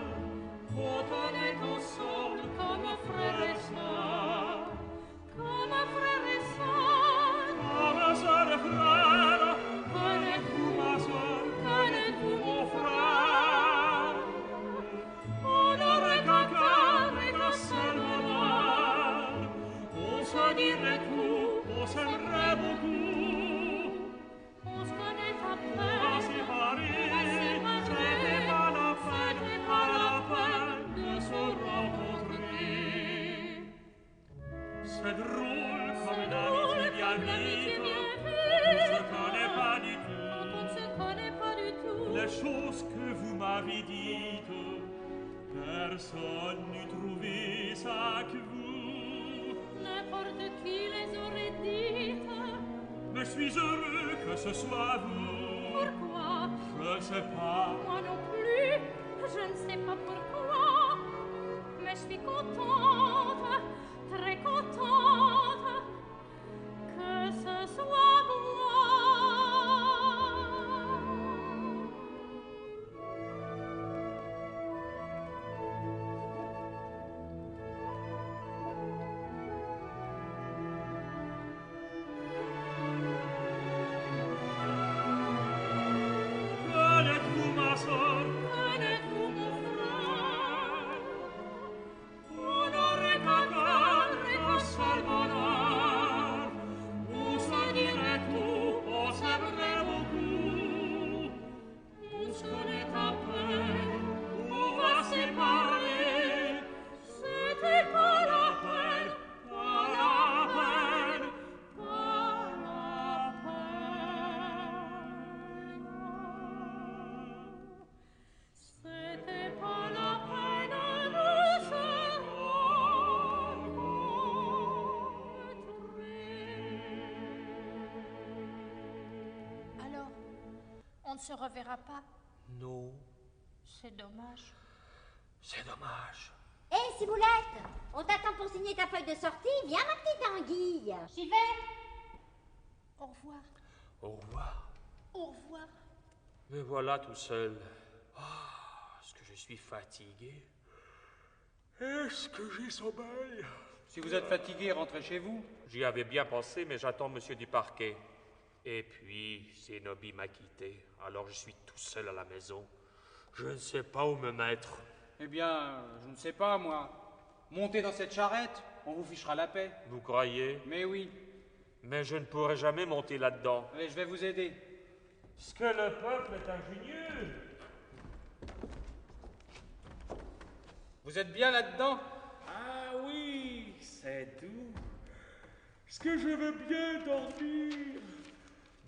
Speaker 7: quand on est ensemble comme frère et sœur. Comme frère et sœur,
Speaker 2: Comme sœur et frère,
Speaker 7: connaîtes-vous
Speaker 2: ma sœur,
Speaker 7: connaîtes-vous
Speaker 2: mon
Speaker 7: mon
Speaker 2: frère.
Speaker 7: On n'aurait qu'un cœur
Speaker 2: Et qu'un seul bonheur. On se dirait tout, on s'aimerait beaucoup.
Speaker 7: on se connaît à
Speaker 2: On
Speaker 7: peine.
Speaker 2: séparés,
Speaker 7: séparés,
Speaker 2: c'était pas la peine,
Speaker 7: c'était
Speaker 2: pas
Speaker 7: pas
Speaker 2: la
Speaker 7: la
Speaker 2: peine de se rencontrer. C'est drôle comme une amitié bien vite. On ne se connaît pas du tout.
Speaker 7: On ne se connaît pas du tout.
Speaker 2: Les choses que vous m'avez dites, personne n'eût trouvé ça que vous.
Speaker 7: N'importe qui les aurait dites.
Speaker 2: Mais je suis heureux que ce soit vous.
Speaker 7: Pourquoi?
Speaker 2: Je ne sais pas.
Speaker 7: Moi non plus. Je ne sais pas pourquoi. Mais je suis contente, très contente que ce soit moi.
Speaker 2: Que
Speaker 12: On ne se reverra pas.
Speaker 6: Non,
Speaker 12: C'est dommage.
Speaker 6: c'est dommage.
Speaker 13: Hé, Ciboulette, on t'attend pour signer ta feuille de sortie. Viens, ma petite anguille.
Speaker 12: J'y vais. Au revoir.
Speaker 6: Au revoir.
Speaker 12: Au revoir.
Speaker 6: Me voilà tout seul. Ah, est-ce que je suis fatigué? Est-ce que j'ai sommeil?
Speaker 8: Si vous êtes fatigué, rentrez chez vous.
Speaker 6: J'y avais bien pensé, mais j'attends monsieur du parquet. Et puis, Zénobie m'a quitté, alors je suis tout seul à la maison. Je ne sais pas où me mettre.
Speaker 8: Eh bien, je ne sais pas, moi. Montez dans cette charrette, on vous fichera la paix.
Speaker 6: Vous croyez?
Speaker 8: Mais oui.
Speaker 6: Mais je ne pourrai jamais monter là-dedans.
Speaker 8: Allez, je vais vous aider.
Speaker 6: Est-ce que le peuple est ingénieux?
Speaker 8: Vous êtes bien là-dedans?
Speaker 6: Ah oui, c'est doux. Est-ce que je veux bien dormir?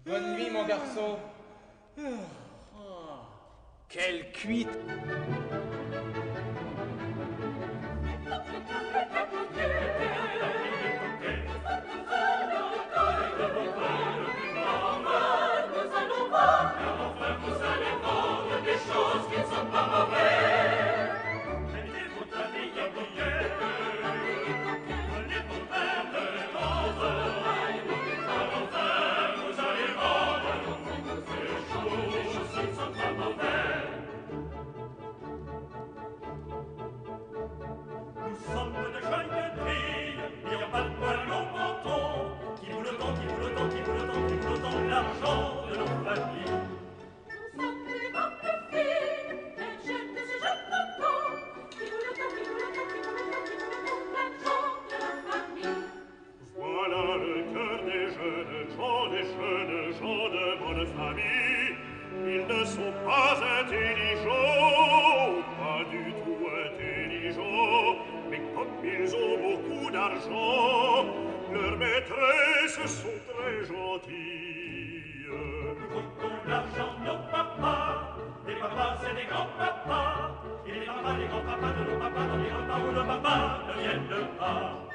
Speaker 8: Bonne nuit, mon garçon.
Speaker 6: Quelle cuite!
Speaker 9: Ils ne sont pas intelligents, pas du tout intelligents, mais comme ils ont beaucoup d'argent, leurs maîtresses sont très gentilles.
Speaker 2: Nous comptons l'argent de nos papas, les papas c'est des grands-papas, et les papas, les grands-papas de nos papas, dans les repas où nos papas ne viennent pas.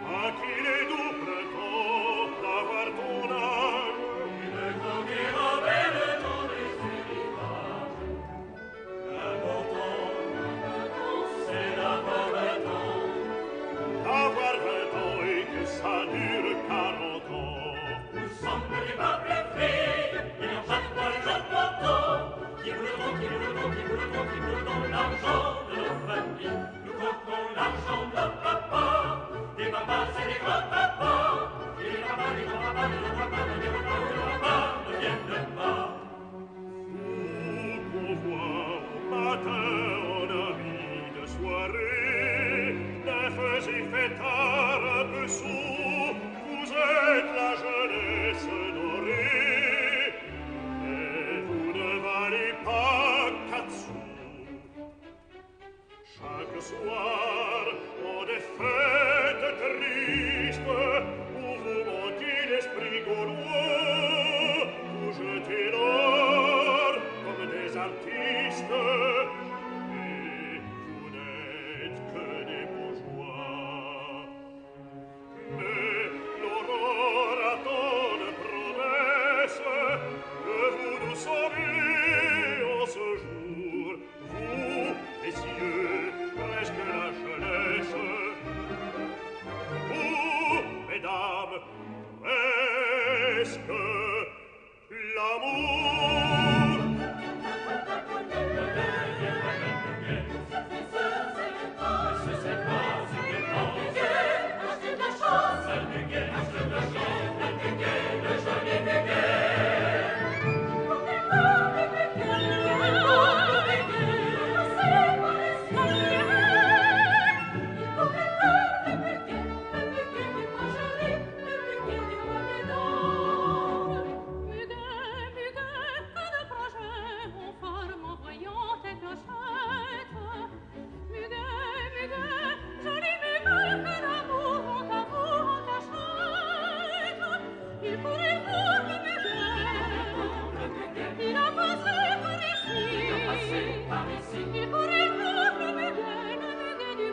Speaker 9: À qu'il est doux printemps d'avoir ton âge,
Speaker 2: Le grand des robes et le temps des rivages. Un bon temps, c'est d'abord un temps.
Speaker 9: d'avoir 20 ans et que ça dure 40 ans.
Speaker 2: Nous sommes des peuples filles, il n'y en a pas les gens portants, qui voudront, qui voudront, qui voudront, qui voudront l'argent de nos familles. Nous comptons l'argent de nos papas, des papas et des grands-papas, et les papas, les grands-papas, de nos papas, de nos papas, où nos papas ne viennent pas.
Speaker 9: Vous qu'on voit au matin en amis de soirée, nymphes et fêtards un peu sourds, vous êtes la jeunesse dorée, mais vous ne valez pas 4 sous. Chaque soir, en des fêtes tristes, où vous mentez l'esprit gaulois, vous jetez l'or comme des artistes, et vous n'êtes que des bourgeois. Mais l'aurore attend de promesses que vous nous sauvez en ce jour, vous, messieurs, presque la jeunesse, vous, mesdames, presque l'amour.
Speaker 7: Il pourrait voir le muguet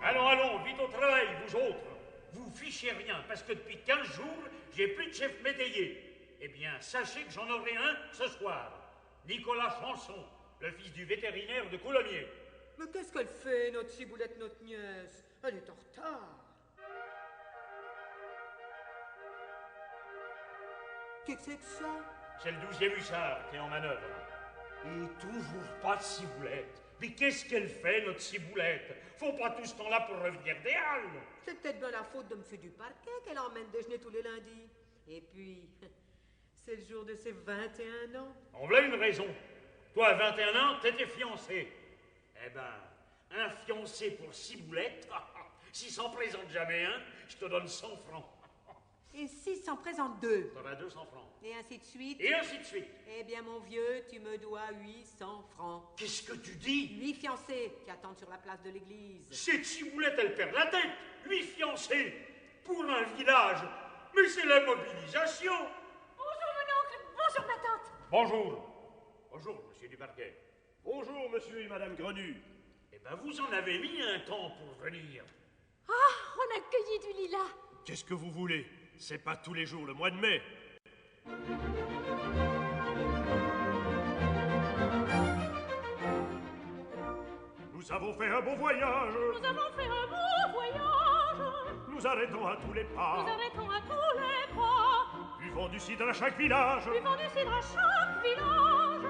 Speaker 14: Allons, allons, vite au travail, vous autres. Vous fichez rien, parce que depuis 15 jours, j'ai plus de chef métayer. Eh bien, sachez que j'en aurai un ce soir. Nicolas Chanson, le fils du vétérinaire de Coulommiers.
Speaker 15: Mais qu'est-ce qu'elle fait, notre ciboulette, notre nièce? Elle est en retard. Qu'est-ce que c'est que ça?
Speaker 14: C'est le 12e hussard qui est en manœuvre. Et toujours pas de ciboulette. Mais qu'est-ce qu'elle fait, notre ciboulette? Faut pas tout ce temps-là pour revenir des Halles.
Speaker 15: C'est peut-être bien la faute de monsieur du parquet qu'elle emmène déjeuner tous les lundis. Et puis, c'est le jour de ses 21 ans.
Speaker 14: En voilà une raison. Toi, à 21 ans, t'étais fiancé. Eh ben, un fiancé pour ciboulette, s'il s'en présente jamais un, je te donne 100 francs.
Speaker 15: Et si s'en présente deux?
Speaker 14: T'auras 200 francs.
Speaker 15: Et ainsi de suite?
Speaker 14: Et ainsi de suite.
Speaker 15: Eh bien, mon vieux, tu me dois 800 francs.
Speaker 14: Qu'est-ce que tu dis?
Speaker 15: 8 fiancés qui attendent sur la place de l'église.
Speaker 14: Cette ciboulette, elle perd la tête. 8 fiancés pour un village. Mais c'est la mobilisation.
Speaker 12: Bonjour, mon oncle. Bonjour, ma tante.
Speaker 14: Bonjour. Bonjour, monsieur du parquet.
Speaker 9: Bonjour, monsieur et madame Grenu.
Speaker 14: Eh ben, vous en avez mis un temps pour venir.
Speaker 12: Ah, on a cueilli du lilas.
Speaker 9: Qu'est-ce que vous voulez? C'est pas tous les jours le mois de mai. Nous avons fait un beau voyage.
Speaker 7: Nous avons fait un beau voyage.
Speaker 9: Nous arrêtons à tous les pas.
Speaker 7: Nous arrêtons à tous les pas.
Speaker 9: Buvons du cidre à chaque village.
Speaker 7: Buvons du cidre à chaque village.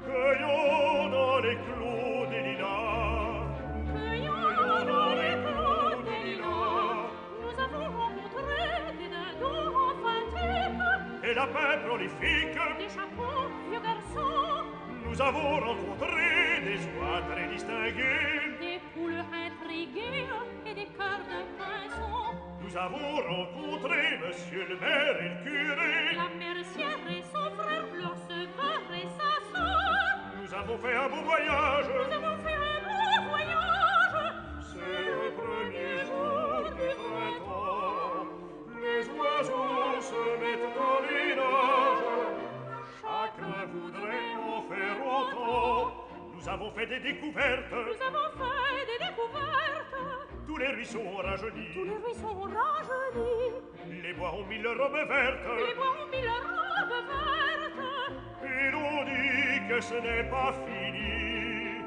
Speaker 9: Cueillons dans les clos des lilas.
Speaker 7: Cueillons dans les clos des lilas. Nous avons rencontré des dindons enfantines.
Speaker 9: Et lapins prolifiques.
Speaker 7: Des chapeaux, vieux garçons.
Speaker 9: Nous avons rencontré des oies très distinguées.
Speaker 7: Des poules intriguées et des cœurs de pinson.
Speaker 9: Nous avons rencontré monsieur le maire et le curé.
Speaker 7: La mercière et son frère, leur secteur et sa sœur.
Speaker 9: Nous avons fait un beau voyage.
Speaker 7: Nous avons fait un beau voyage.
Speaker 9: C'est le premier jour du printemps. Les oiseaux se mettent en village. Chacun voudrait en faire autant. Nous avons fait des découvertes.
Speaker 7: Nous avons fait des découvertes.
Speaker 9: Tous les ruisseaux ont rajeuni.
Speaker 7: Tous les ruisseaux ont rajeuni.
Speaker 9: Les bois ont mis leur robe verte.
Speaker 7: Les bois ont mis leur robe verte.
Speaker 9: Et l'on dit que ce n'est pas fini.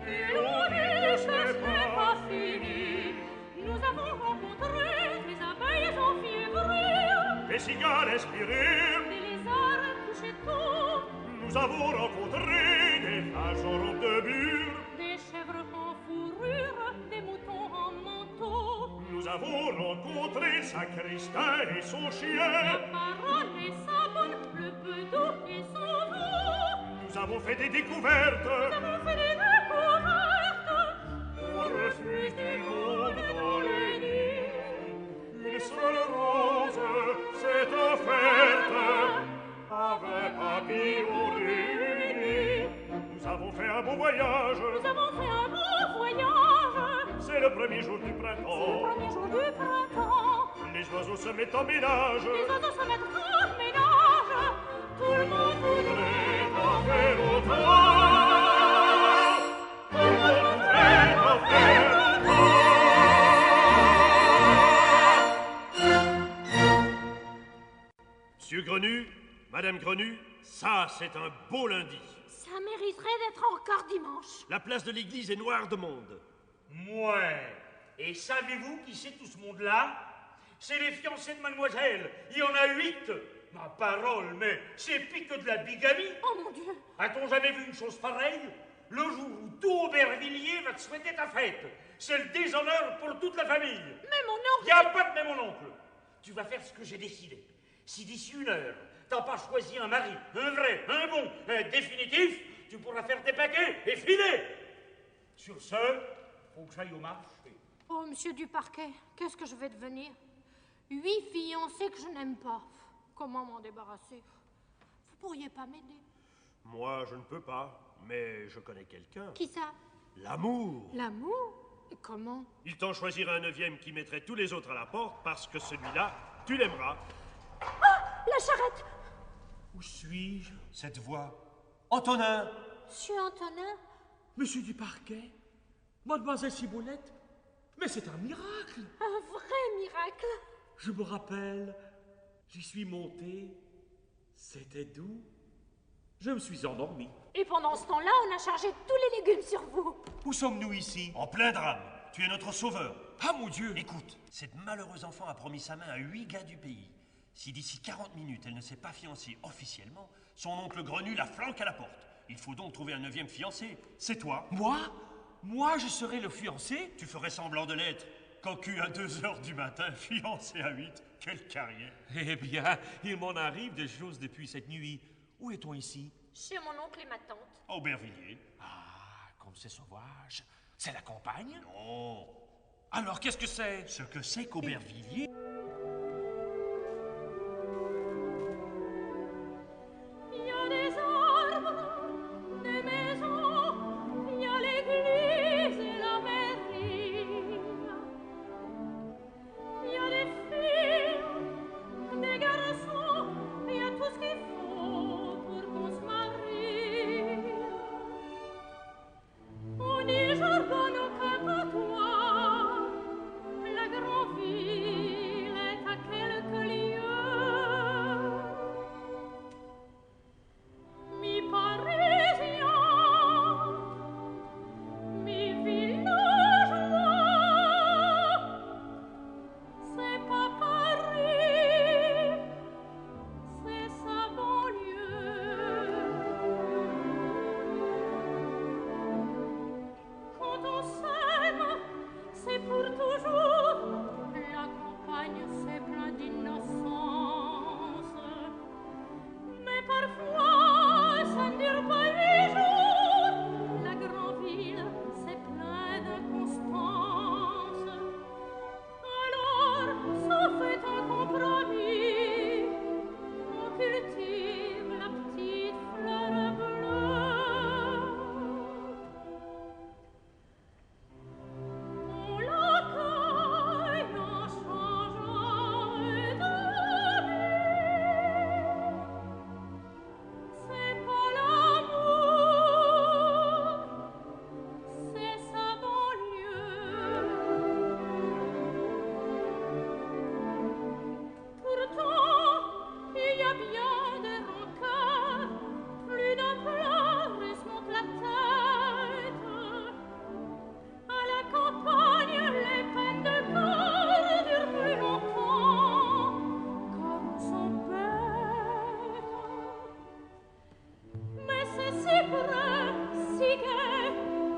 Speaker 7: Et l'on dit que ce n'est pas fini. Nous avons rencontré des abeilles enfiévrées.
Speaker 9: Des cigales inspirées.
Speaker 7: Des lézards couchés tôt.
Speaker 9: Nous avons rencontré des vaches en robe de bure.
Speaker 7: Des chèvres en fourrure. Des moutons en manteau.
Speaker 9: Nous avons rencontré le sacristain et son chien.
Speaker 7: La parole et sa bonne, le bedeau et son veau.
Speaker 9: Nous avons fait des découvertes.
Speaker 7: Nous avons fait des découvertes.
Speaker 9: On refuse du monde dans les nids. Une seule rose s'est offerte avec papillon réunis. Nous avons fait un beau voyage.
Speaker 7: Nous avons fait un beau voyage.
Speaker 9: C'est le premier jour du printemps.
Speaker 7: C'est le premier jour du printemps.
Speaker 9: Les oiseaux se mettent en ménage.
Speaker 7: Les oiseaux se mettent en ménage. Tout le monde
Speaker 9: voudrait en faire autant. Tout le monde voudrait en faire autant. Monsieur Grenu, Madame Grenu, ça c'est un beau lundi.
Speaker 12: Ça mériterait d'être encore dimanche.
Speaker 9: La place de l'église est noire de monde.
Speaker 14: Ouais. Et savez-vous qui c'est tout ce monde-là? C'est les fiancés de mademoiselle. Il y en a 8. Ma parole, mais c'est pire que de la bigamie.
Speaker 12: Oh mon Dieu.
Speaker 14: A-t-on jamais vu une chose pareille? Le jour où tout Aubervilliers va te souhaiter ta fête. C'est le déshonneur pour toute la famille.
Speaker 12: Mais mon oncle...
Speaker 14: Il n'y a pas de mais mon oncle. Tu vas faire ce que j'ai décidé. Si d'ici 1 heure, t'as pas choisi un mari, un vrai, un bon, un définitif, tu pourras faire tes paquets et filer. Sur ce, faut que j'aille au marché.
Speaker 12: Oh, monsieur du parquet, qu'est-ce que je vais devenir? 8 fiancés que je n'aime pas. Comment m'en débarrasser? Vous pourriez pas m'aider?
Speaker 9: Moi, je ne peux pas, mais je connais quelqu'un.
Speaker 12: Qui ça?
Speaker 9: L'amour.
Speaker 12: L'amour? Et comment?
Speaker 9: Il t'en choisira un 9e qui mettrait tous les autres à la porte parce que celui-là, tu l'aimeras.
Speaker 12: Ah! La charrette!
Speaker 10: Où suis-je? Cette voix. Antonin!
Speaker 12: Monsieur Antonin?
Speaker 6: Monsieur du parquet? Mademoiselle Ciboulette? Mais c'est un miracle.
Speaker 12: Un vrai miracle.
Speaker 6: Je me rappelle, j'y suis monté, c'était doux, je me suis endormi.
Speaker 12: Et pendant ce temps-là, on a chargé tous les légumes sur vous.
Speaker 6: Où sommes-nous ici?
Speaker 10: En plein drame. Tu es notre sauveur.
Speaker 6: Ah mon Dieu!
Speaker 10: Écoute, cette malheureuse enfant a promis sa main à 8 gars du pays. Si d'ici 40 minutes elle ne s'est pas fiancée officiellement, son oncle Grenu la flanque à la porte. Il faut donc trouver un 9e fiancé. C'est toi.
Speaker 6: Moi? Moi, je serai le fiancé?
Speaker 10: Tu ferais semblant de l'être. Cocu à 2h du matin, fiancé à 8. Quelle carrière.
Speaker 6: Eh bien, il m'en arrive des choses depuis cette nuit. Où est-on ici?
Speaker 12: Chez mon oncle et ma tante.
Speaker 10: Aubervilliers.
Speaker 6: Ah, comme c'est sauvage. C'est la campagne?
Speaker 10: Non.
Speaker 6: Alors, qu'est-ce que c'est?
Speaker 10: Ce que c'est qu'Aubervilliers...
Speaker 7: Il y a des arbres, des maisons, il y a l'église et la mairie. Il y a des filles, des garçons, il y a tout ce qu'il faut pour qu'on se marie. On y jargonne aucun patois, la grande ville est à quelques lieues. Mi-parisien, mi-villageois, c'est pas Paris, c'est sa banlieue. Quand on s'aime, c'est pour toujours. La campagne, c'est plein d'innocence. Mais parfois, ça ne dure pas 8 jours. La grande ville, c'est plein d'inconstance. Alors, ça fait un compromis. On cultive la petite fleur bleue. On l'accueille en changeant d'avis. C'est pas l'amour, c'est sa banlieue. Pourtant, il y a bien des rancœurs, plus d'un pleur et se monte la tête. À la campagne, les peines de cœur durent plus longtemps, comme sont bêtes. Mais c'est si près, si gai,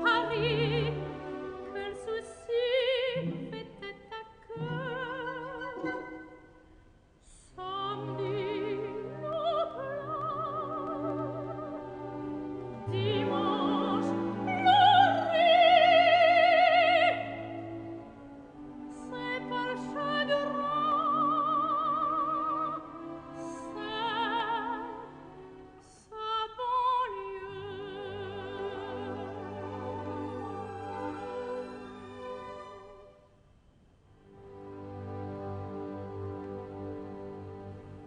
Speaker 7: Paris, que le souci fait tête à queue. Samedi, nous pleure, dimanche, pleurer. C'est pas le chagrin, c'est sa banlieue.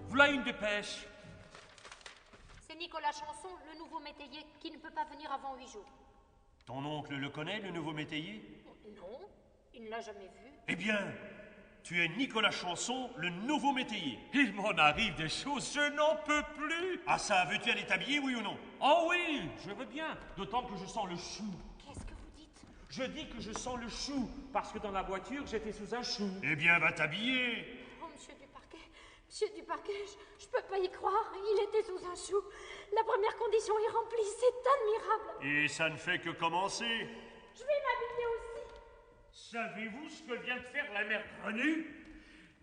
Speaker 6: Voilà une dépêche.
Speaker 12: C'est Nicolas Chanson, le nouveau métayer, qui ne peut pas venir avant 8 jours.
Speaker 10: Ton oncle le connaît, le nouveau métayer?
Speaker 12: Non, il ne l'a jamais vu.
Speaker 10: Eh bien, tu es Nicolas Chanson, le nouveau métayer.
Speaker 6: Il m'en arrive des choses, je n'en peux plus.
Speaker 10: Ah ça, veux-tu aller t'habiller, oui ou non?
Speaker 6: Oh oui, je veux bien, d'autant que je sens le chou.
Speaker 12: Qu'est-ce que vous dites?
Speaker 6: Je dis que je sens le chou, parce que dans la voiture, j'étais sous un chou.
Speaker 10: Eh bien, va t'habiller.
Speaker 12: Oh, monsieur Duparquet, je peux pas y croire. Il était sous un chou. La première condition est remplie, c'est admirable.
Speaker 10: Et ça ne fait que commencer.
Speaker 12: Je vais m'habiller aussi.
Speaker 14: Savez-vous ce que vient de faire la mère Grenu?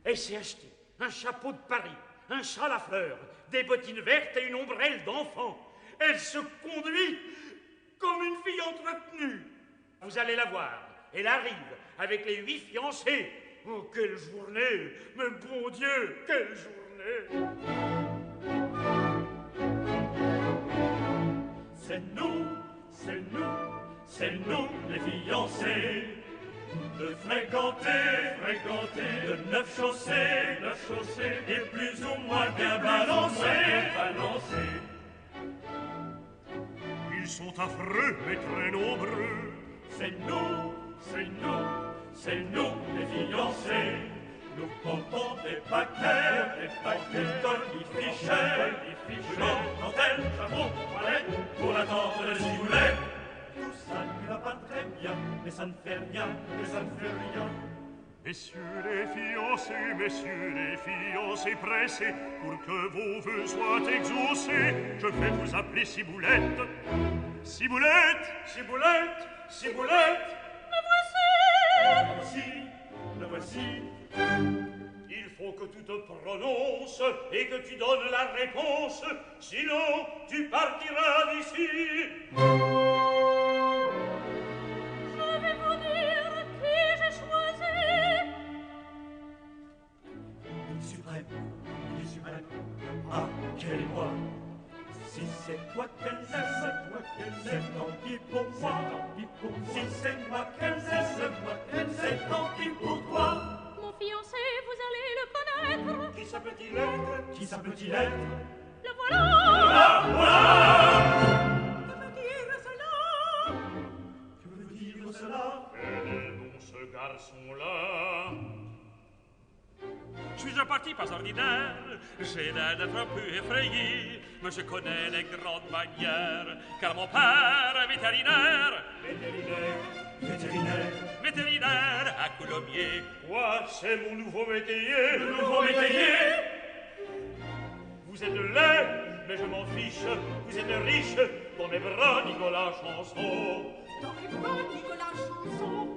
Speaker 14: Elle s'est acheté un chapeau de Paris, un châle à fleurs, des bottines vertes et une ombrelle d'enfant. Elle se conduit comme une fille entretenue. Vous allez la voir. Elle arrive avec les 8 fiancés. Oh, quelle journée! Mais bon Dieu, quelle journée!
Speaker 2: C'est nous, c'est nous, c'est nous les fiancés. De fréquenter, de 9 chaussées, et plus ou moins bien balancés.
Speaker 9: Ils sont affreux, mais très nombreux.
Speaker 2: C'est nous, c'est nous les fiancés. Nous portons des paquets colifichets, dentelle, chapeau, toilette, pour l'attendre de Ciboulette. Tout ça ne va pas très bien, mais ça ne fait rien,
Speaker 9: Messieurs les fiancés pressés, pour que vos vœux soient exaucés, je vais vous appeler Ciboulette. Ciboulette!
Speaker 2: Ciboulette! Ciboulette! Le voici.
Speaker 14: Il faut que tu te prononces et que tu donnes la réponse, sinon tu partiras d'ici.
Speaker 7: Je vais vous dire qui j'ai choisi.
Speaker 2: Il est suprême. Ah, quel est moi. Si c'est toi qu'elle aime, c'est tant pis pour moi. Si c'est moi qu'elle aime, c'est tant pis pour toi.
Speaker 7: Mon fiancé, vous allez le connaître.
Speaker 2: Qui ça peut-il être?
Speaker 7: Le voilà.
Speaker 2: Que veut dire cela?
Speaker 9: Quel est donc ce garçon-là?
Speaker 6: Je suis un parti pas ordinaire, j'ai l'air d'être un peu effrayé, mais je connais les grandes manières, car mon père est vétérinaire. Vétérinaire à Coulommiers.
Speaker 14: Quoi, c'est mon nouveau métayer?
Speaker 2: Le nouveau métayer?
Speaker 14: Vous êtes laid, mais je m'en fiche. Vous êtes riche, dans mes bras, Nicolas Chanson.
Speaker 15: Dans les bras, Nicolas Chanson.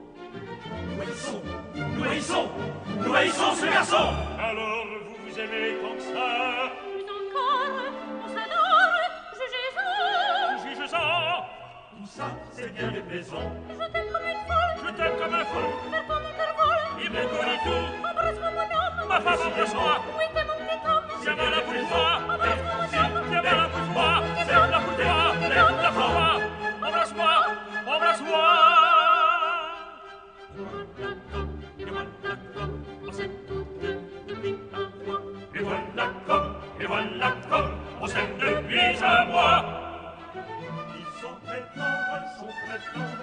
Speaker 2: Nous haïssons ce garçon.
Speaker 14: Alors vous vous aimez comme ça?
Speaker 7: Plus encore, on s'adore.
Speaker 6: Juge-en.
Speaker 2: Tout ça, c'est bien déplaisant.
Speaker 7: Je t'aime comme une folle.
Speaker 6: Je t'aime comme un fou.
Speaker 7: Faire comme mon cœur vole.
Speaker 6: Il me connaît tout.
Speaker 7: Embrasse-moi, mon homme.
Speaker 6: Ma femme, embrasse-moi.
Speaker 7: Oui, t'es mon petit homme.
Speaker 6: Tiens-moi là pour toi.
Speaker 7: Embrasse-moi, mon homme.
Speaker 6: Tiens-moi là pour toi. Là pour toi. Là pour toi. Embrasse-moi. Embrasse-moi.
Speaker 2: Et voilà comme on s'aime depuis un mois. Ils sont très tendres,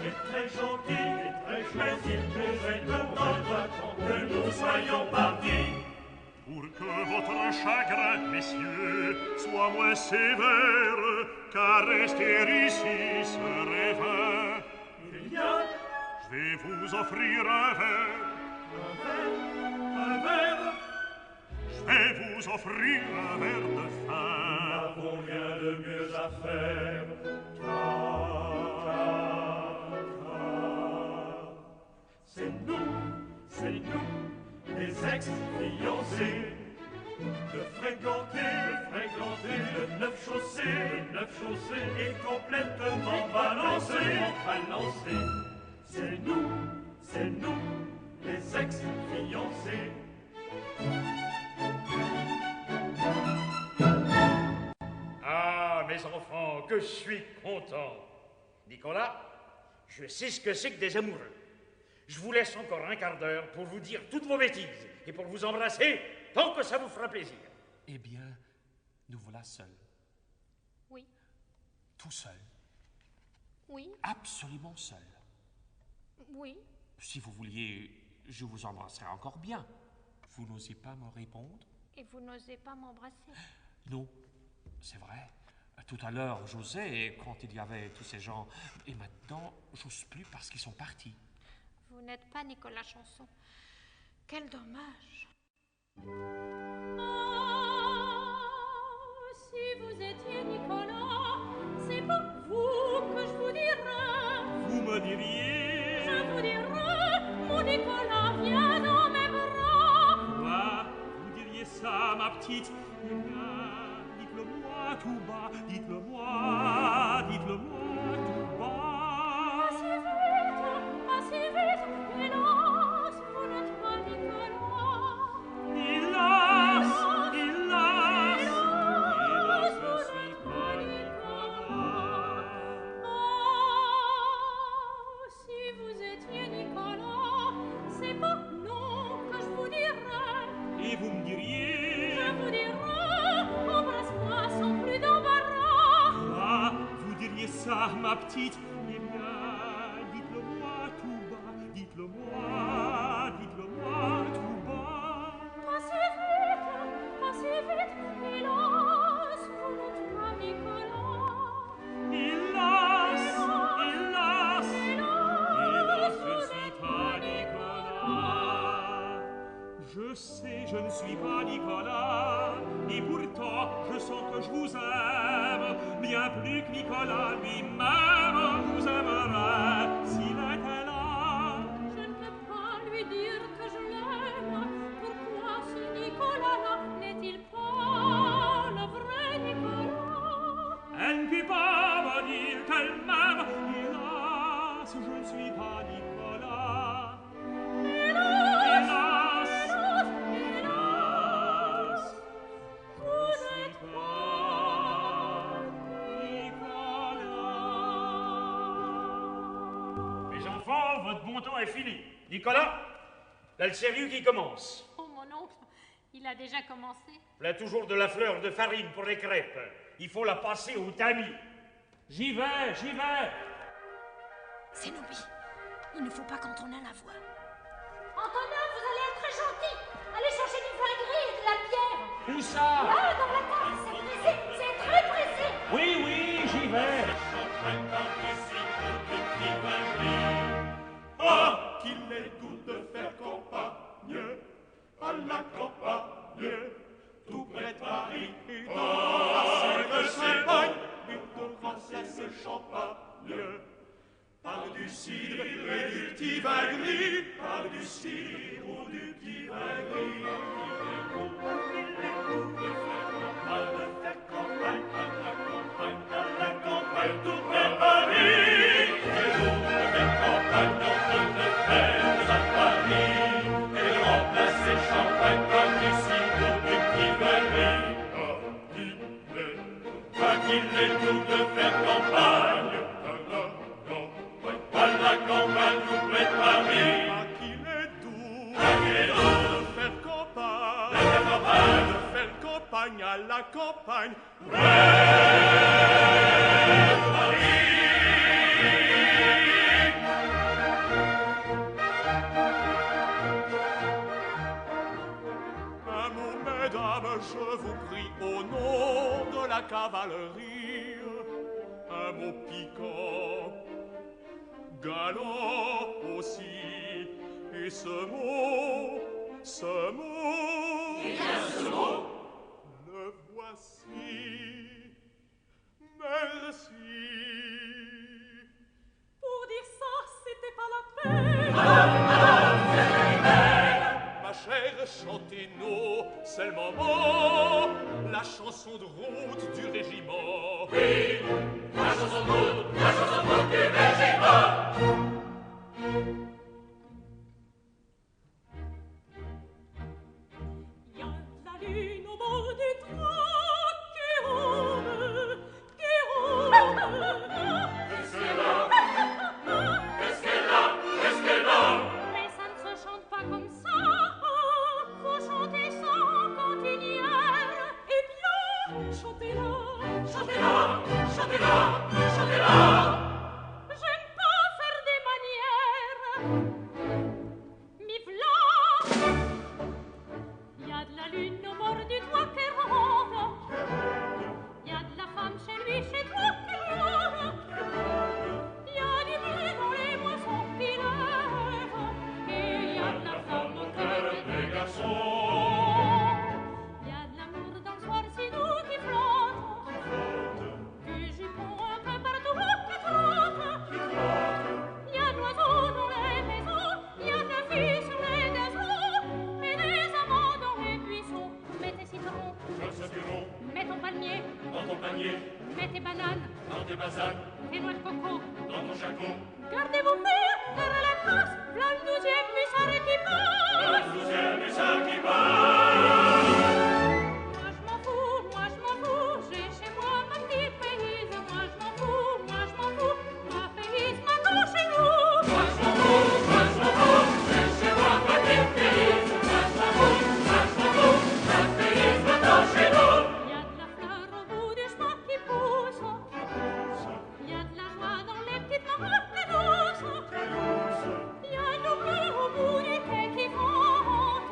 Speaker 2: et très gentils, et très chouettes. Ils nous aident dans le temps que nous soyons partis.
Speaker 9: Pour que votre chagrin, messieurs, soit moins sévère, car rester ici serait vain.
Speaker 2: Il y a
Speaker 9: Je vais vous offrir un verre.
Speaker 2: un verre.
Speaker 9: Je vais vous offrir un verre de
Speaker 2: Nous
Speaker 9: fin.
Speaker 2: n'avons rien de mieux à faire. C'est nous, les ex-fiancés, de fréquenter le neuf chaussées, et complètement balancé. C'est nous, les ex-fiancés.
Speaker 14: Ah, mes enfants, que je suis content. Nicolas, je sais ce que c'est que des amoureux. Je vous laisse encore un quart d'heure pour vous dire toutes vos bêtises et pour vous embrasser tant que ça vous fera plaisir.
Speaker 6: Eh bien, nous voilà seuls.
Speaker 12: Oui,
Speaker 6: Tout seuls.
Speaker 12: oui,
Speaker 6: Absolument seuls.
Speaker 12: oui.
Speaker 6: Si vous vouliez, je vous embrasserais encore bien. Vous n'osez pas me répondre?
Speaker 12: Et vous n'osez pas m'embrasser.
Speaker 6: Non, c'est vrai. Tout à l'heure, j'osais quand il y avait tous ces gens. Et maintenant, j'ose plus parce qu'ils sont partis.
Speaker 12: Vous n'êtes pas Nicolas Chanson. Quel dommage.
Speaker 7: Ah, si vous étiez Nicolas, c'est pour vous que je vous dirais.
Speaker 6: Vous me diriez...
Speaker 7: Je vous dirais, mon Nicolas, viens dans mes bras.
Speaker 6: Quoi? Vous diriez ça, ma petite? Eh bien, dites-le moi tout bas. Dites-le moi tout bas.
Speaker 7: Pas si vite, hélas, vous n'êtes pas Nicolas.
Speaker 6: Hélas,
Speaker 7: vous n'êtes pas Nicolas. Ah, si vous étiez Nicolas, c'est pas non que je vous dirais.
Speaker 6: Et vous me diriez...
Speaker 7: Je vous dirais, embrasse-moi sans plus d'embarras.
Speaker 6: Quoi? Vous diriez ça, ma petite? Eh bien, dites-le moi tout bas. Dites-le moi Je sais, je ne suis pas Nicolas, et pourtant je sens que je vous aime, bien plus que Nicolas lui-même vous aimerait s'il était là.
Speaker 7: Je ne peux pas lui dire que je l'aime. Pourquoi ce Nicolas-là n'est-il pas le vrai Nicolas?
Speaker 6: Elle ne peut pas me dire qu'elle m'aime, hélas, je ne suis pas Nicolas. Hélas, hélas, vous n'êtes pas Nicolas.
Speaker 14: Mes enfants, votre bon temps est fini. Nicolas, là le sérieux qui commence.
Speaker 12: Oh, mon oncle, il a déjà commencé.
Speaker 14: Là toujours de la fleur de farine pour les crêpes. Il faut la passer au tamis.
Speaker 6: J'y vais, j'y vais.
Speaker 12: Zénobie, il ne faut pas qu'Antonin la voie.
Speaker 13: Antonin, vous allez être très gentil. Allez chercher du vin gris et de la bière.
Speaker 6: Où ça?
Speaker 13: Là, dans la cave, c'est pressé, c'est très pressé.
Speaker 6: Oui, oui, j'y vais.
Speaker 9: Ah, qu'il est doux de faire campagne, à la campagne, tout près de Paris, et de ramasser de champagne, et de ramasser champagne. Parle du cidre et du petit vin gris, parle du cidre ou du petit vin gris. Il est doux de faire campagne, à la campagne, tout près de Paris. Il est doux de faire campagne dans une fête à Paris, et de remplacer champagne par du cidre ou du petit vin gris. Qu'il est doux de faire campagne, à la campagne tout près de Paris. Ah, qu'il est doux de faire campagne, de faire campagne à la campagne. Un mot, mesdames, je vous prie, au nom de la cavalerie, un mot piquant, galant aussi, et ce mot,
Speaker 2: Eh bien, ce mot,
Speaker 9: le voici, merci.
Speaker 7: Pour dire ça, c'était pas la peine.
Speaker 9: Ma chère, chantez-nous, c'est le moment, la chanson de route du régiment.
Speaker 2: Oui, la chanson de route du régiment.
Speaker 7: Il y a la lune au bord du toit qui ronde, qui ronde.
Speaker 2: Qu'est-ce qu'elle a? Qu'est-ce qu'elle a? Qu'est-ce qu'elle a?
Speaker 7: Mais ça ne se chante pas comme ça. Faut chanter ça continuelle. Eh bien, chantez-la,
Speaker 2: Chantez-la, chantez-la, chantez-la.
Speaker 7: J'aime pas faire des manières. Mais v'là, il y a de la lune au bord du toit qui ronde. Il y a de la femme chez lui, chez toi qui ronde. Il y a du blé dans les moissons qui lèvent. Et il y a de la femme au cœur des garçons. Il y a de l'amour dans le soir si doux qui flotte. Du jupon un peu partout qui trotte. Il y a de l'oiseau dans les maisons. Il y a de la fille sur les gazons. Et des amants dans les buissons. Mets tes citrons, mets ton palmier
Speaker 2: Dans ton panier,
Speaker 7: mets tes bananes,
Speaker 2: dans tes basanes,
Speaker 7: tes noix de coco.
Speaker 2: dans ton chacon.
Speaker 7: Gardez-vous bien derrière la place. V'là le 12e hussard qui passe.
Speaker 2: Le 12e hussard qui passe.
Speaker 7: Moi je m'en fous, j'ai chez moi ma petite payse. Moi je m'en fous, ma payse m'attend chez nous.
Speaker 2: Moi je m'en fous, j'ai chez moi ma petite payse. Moi je m'en fous, ma payse m'attend chez nous.
Speaker 7: Il y a de la fleur au bout du chemin qui pousse. Il y a de la joie dans les petites marottes qui douces. Il y a du bleu au bout du quai qui monte.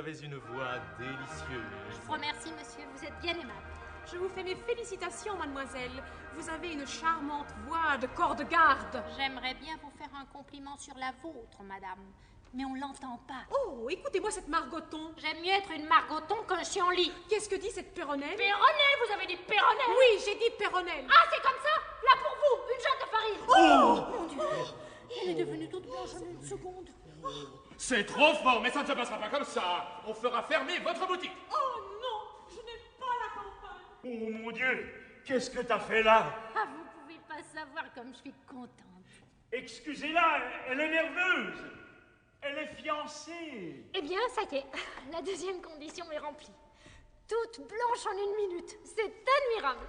Speaker 4: avez une voix délicieuse.
Speaker 12: Je vous remercie, monsieur, vous êtes bien aimable.
Speaker 5: Je vous fais mes félicitations, mademoiselle. Vous avez une charmante voix de corps de garde.
Speaker 12: J'aimerais bien vous faire un compliment sur la vôtre, madame, mais on l'entend pas.
Speaker 5: Oh, écoutez-moi cette Margoton.
Speaker 12: J'aime mieux être une Margoton qu'un chienlit.
Speaker 5: Qu'est-ce que dit cette Péronnelle?
Speaker 12: Péronnelle, vous avez dit Péronnelle?
Speaker 5: Oui, j'ai dit Péronnelle.
Speaker 12: Ah, c'est comme ça? Là pour vous, une jatte de farine. Oh mon Dieu, elle est devenue toute blanche en une seconde.
Speaker 4: C'est trop fort, mais ça ne se passera pas comme ça. On fera fermer votre boutique.
Speaker 5: Oh non, je n'aime pas la campagne.
Speaker 14: Oh mon Dieu, qu'est-ce que t'as fait là?
Speaker 12: Ah, vous pouvez pas savoir comme je suis contente.
Speaker 14: Excusez-la, elle est nerveuse. Elle est fiancée.
Speaker 12: Eh bien, ça y est, la deuxième condition est remplie. Toute blanche en une minute, c'est admirable.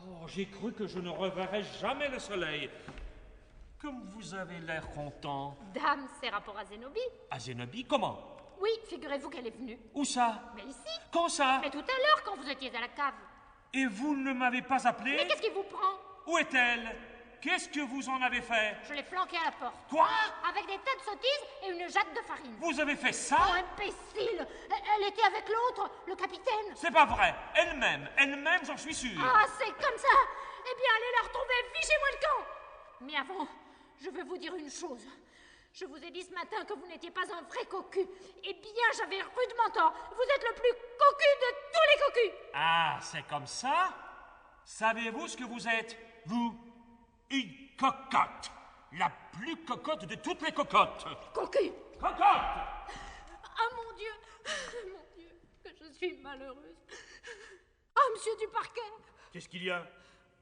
Speaker 6: Oh, j'ai cru que je ne reverrais jamais le soleil. Comme vous avez l'air content.
Speaker 12: Dame, c'est rapport à Zénobie.
Speaker 6: À Zénobie, comment?
Speaker 12: Oui, figurez-vous qu'elle est venue.
Speaker 6: Où ça?
Speaker 12: Mais ici.
Speaker 6: Quand ça?
Speaker 12: Mais tout à l'heure, quand vous étiez à la cave.
Speaker 6: Et vous ne m'avez pas appelé?
Speaker 12: Mais qu'est-ce qui vous prend?
Speaker 6: Où est-elle? Qu'est-ce que vous en avez fait?
Speaker 12: Je l'ai flanquée à la porte.
Speaker 6: Quoi?
Speaker 12: Avec des tas de sottises et une jatte de farine.
Speaker 6: Vous avez fait ça?
Speaker 12: Oh, imbécile! Elle était avec l'autre, le capitaine.
Speaker 6: C'est pas vrai. Elle-même, j'en suis sûr.
Speaker 12: Ah, c'est comme ça. Eh bien, allez la retrouver, fichez-moi le camp. Mais avant, je veux vous dire une chose. Je vous ai dit ce matin que vous n'étiez pas un vrai cocu. Eh bien, j'avais rudement tort. Vous êtes le plus cocu de tous les cocus.
Speaker 6: Ah, c'est comme ça? Savez-vous ce que vous êtes? Vous? Une cocotte. La plus cocotte de toutes les cocottes.
Speaker 12: Cocu.
Speaker 6: Cocotte!
Speaker 12: Ah, mon Dieu, que je suis malheureuse. Ah, monsieur du parquet.
Speaker 10: Qu'est-ce qu'il y a?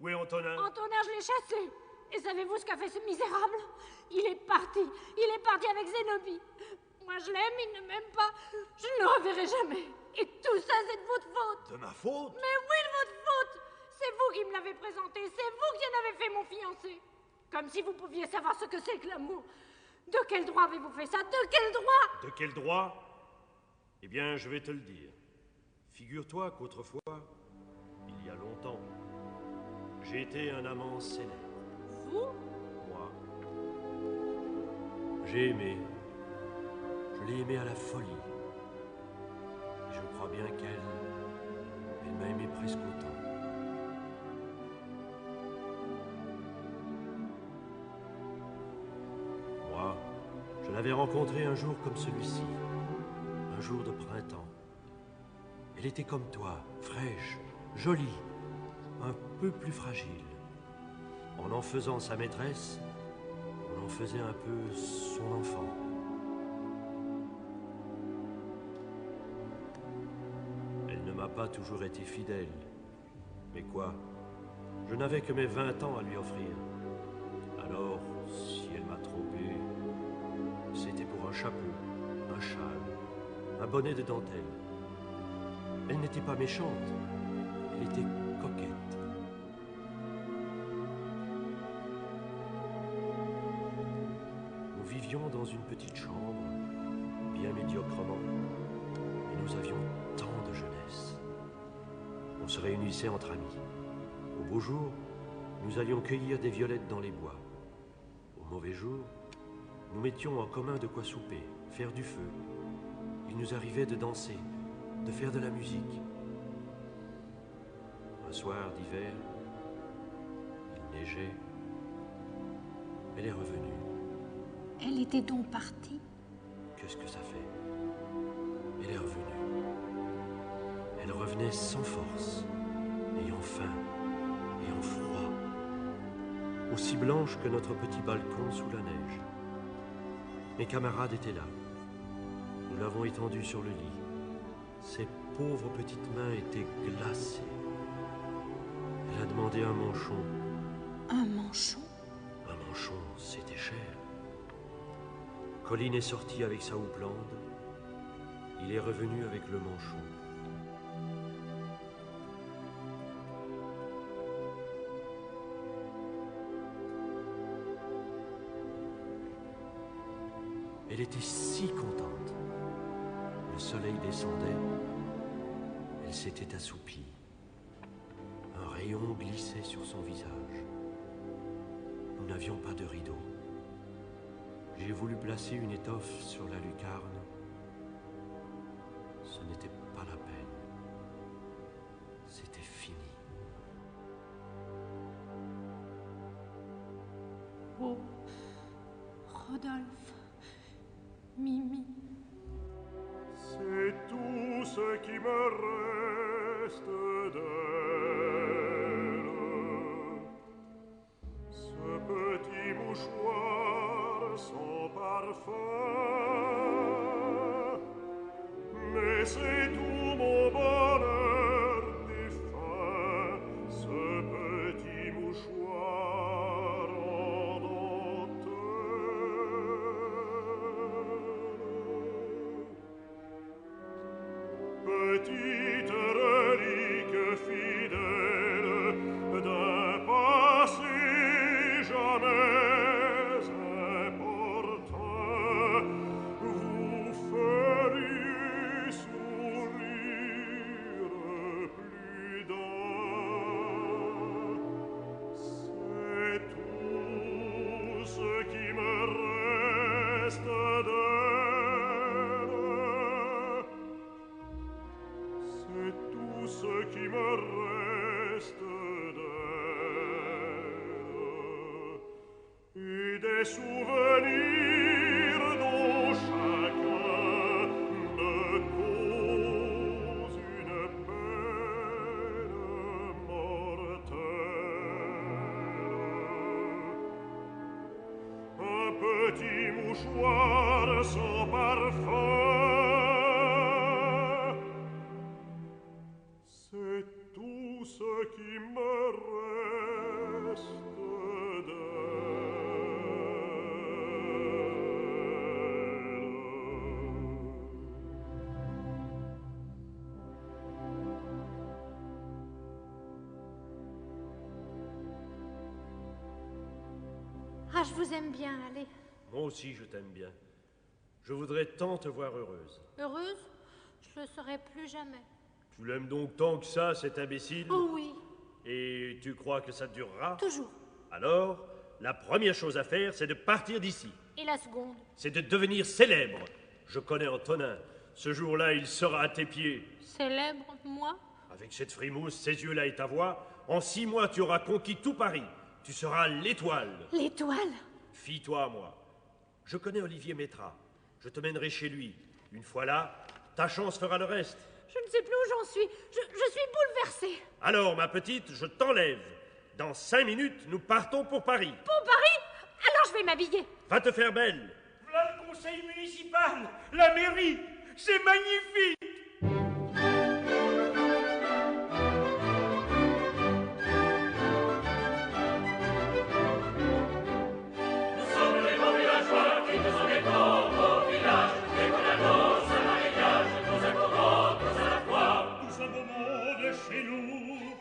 Speaker 10: Où est Antonin?
Speaker 12: Antonin, je l'ai chassé. Et savez-vous ce qu'a fait ce misérable? Il est parti avec Zénobie. Moi, je l'aime, il ne m'aime pas. Je ne le reverrai jamais. Et tout ça, c'est de votre faute.
Speaker 10: De ma faute?
Speaker 12: Mais oui, de votre faute. C'est vous qui me l'avez présenté. C'est vous qui en avez fait mon fiancé. Comme si vous pouviez savoir ce que c'est que l'amour. De quel droit avez-vous fait ça? De quel droit?
Speaker 10: De quel droit? Eh bien, je vais te le dire. Figure-toi qu'autrefois, il y a longtemps, j'ai été un amant célèbre.
Speaker 12: Vous?
Speaker 10: Moi. J'ai aimé. Je l'ai aimé à la folie. Et je crois bien qu'elle m'a aimé presque autant. Moi, je l'avais rencontrée un jour comme celui-ci, un jour de printemps. Elle était comme toi, fraîche, jolie, un peu plus fragile. En faisant sa maîtresse, on en faisait un peu son enfant. Elle ne m'a pas toujours été fidèle. Mais quoi? Je n'avais que mes 20 ans à lui offrir. Alors, si elle m'a trompé, c'était pour un chapeau, un châle, un bonnet de dentelle. Elle n'était pas méchante, elle était coquette. Nous vivions dans une petite chambre, bien médiocrement, et nous avions tant de jeunesse. On se réunissait entre amis. Au beau jour, nous allions cueillir des violettes dans les bois. Au mauvais jour, nous mettions en commun de quoi souper, faire du feu. Il nous arrivait de danser, de faire de la musique. Un soir d'hiver, il neigeait. Elle est revenue.
Speaker 12: Elle était donc partie?
Speaker 10: Qu'est-ce que ça fait? Elle est revenue. Elle revenait sans force, ayant faim, ayant froid. Aussi blanche que notre petit balcon sous la neige. Mes camarades étaient là. Nous l'avons étendue sur le lit. Ses pauvres petites mains étaient glacées. Elle a demandé un manchon.
Speaker 12: Un manchon?
Speaker 10: Un manchon, c'était cher. Colline est sortie avec sa houppelande. Il est revenu avec le manchon. Elle était si contente. Le soleil descendait. Elle s'était assoupie. Un rayon glissait sur son visage. Nous n'avions pas de rideau. J'ai voulu placer une étoffe sur la lucarne.
Speaker 12: Pierrot, Rodolphe, Mimi.
Speaker 9: C'est tout ce qui me reste d'elle. Ce petit mouchoir sans parfum, mais c'est tout mon bonheur défunt, ce petit mouchoir en dentelle. Petite relique fidèle d'un passé jamais importun, vous feriez sourire plus d'un. C'est tout ce qui me reste d'elle. C'est tout ce qui me reste d'elle. Et des souvenirs dont chacun me cause une peine mortelle. Un petit mouchoir sans parfum, c'est tout ce qui me reste
Speaker 12: Ah, je vous aime bien, allez.
Speaker 10: Moi aussi, je t'aime bien. Je voudrais tant te voir heureuse.
Speaker 12: Heureuse? Je le serai plus jamais.
Speaker 10: Tu l'aimes donc tant que ça, cet imbécile?
Speaker 12: Oh oui.
Speaker 10: Et tu crois que ça durera?
Speaker 12: Toujours.
Speaker 10: Alors, la première chose à faire, c'est de partir d'ici.
Speaker 12: Et la seconde?
Speaker 10: C'est de devenir célèbre. Je connais Antonin. Ce jour-là, il sera à tes pieds.
Speaker 12: Célèbre, moi?
Speaker 10: Avec cette frimousse, ces yeux-là et ta voix, en 6 mois, tu auras conquis tout Paris. Tu seras l'étoile.
Speaker 12: L'étoile?
Speaker 10: Fie-toi à moi. Je connais Olivier Métra. Je te mènerai chez lui. Une fois là, ta chance fera le reste.
Speaker 12: Je ne sais plus où j'en suis. Je suis bouleversée.
Speaker 10: Alors, ma petite, je t'enlève. Dans 5 minutes, nous partons pour Paris.
Speaker 12: Pour Paris? Alors je vais m'habiller.
Speaker 10: Va te faire belle.
Speaker 14: Voilà le conseil municipal, la mairie, c'est magnifique.
Speaker 2: Nous sommes les bons villageois qui faisons des tours au village. Dès qu'on annonce un mariage, nos accords, tous à la fois.
Speaker 9: Tout ce beau monde chez nous.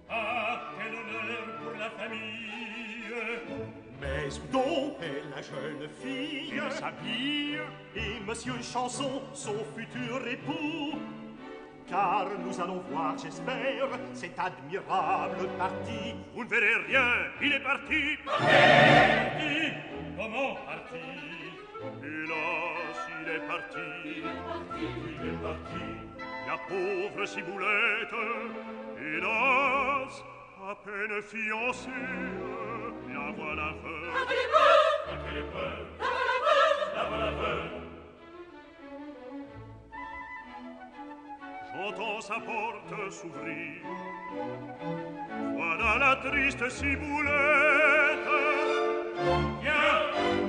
Speaker 9: Ah, quel honneur pour la famille.
Speaker 3: Mais où donc est la jeune fille
Speaker 9: Il s'habille.
Speaker 3: et Monsieur Chanson, son futur époux? Car nous allons voir, j'espère, cet admirable parti.
Speaker 9: Vous ne verrez rien, il est parti.
Speaker 2: Parti.
Speaker 9: Comment parti? Hélas, il est parti. Il est parti. La pauvre Ciboulette, hélas, à peine fiancée, la voilà veuve.
Speaker 2: À quelle épreuve? À quelle épreuve? La voilà veuve. La voilà veuve.
Speaker 9: J'entends sa porte s'ouvrir. Voilà la triste Ciboulette.
Speaker 2: Viens,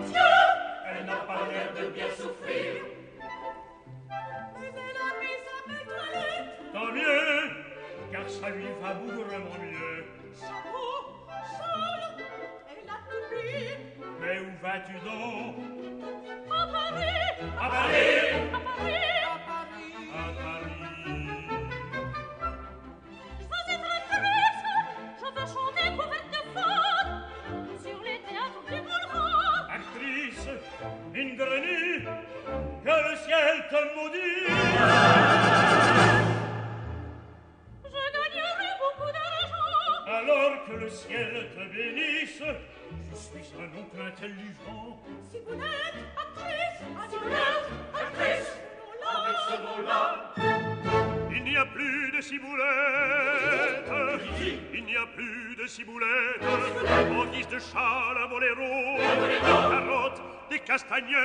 Speaker 2: tiens, elle n'a pas l'air de bien souffrir.
Speaker 7: Mais elle a mis sa belle toilette.
Speaker 9: Tant mieux, car ça lui va bougrement mieux.
Speaker 7: Chapeau, châle, elle a tout mis.
Speaker 9: Mais où vas-tu donc?
Speaker 7: À Paris.
Speaker 9: À Paris.
Speaker 7: À Paris. À Paris.
Speaker 9: À Paris.
Speaker 7: Je veux être actrice. Je veux chanter couverte de femme sur les théâtres du boulevard.
Speaker 9: Actrice, une grenue, que le ciel te maudit.
Speaker 7: Je gagnerai beaucoup d'argent.
Speaker 9: Alors que le ciel te bénisse, je suis un oncle intelligent.
Speaker 7: Ciboulette, actrice.
Speaker 2: Ciboulette, actrice.
Speaker 7: Avec ce
Speaker 2: nom-là.
Speaker 9: Il n'y a plus de ciboulette. Il n'y a plus de ciboulette. En guise de châle, un boléro, des carottes, des castagnettes.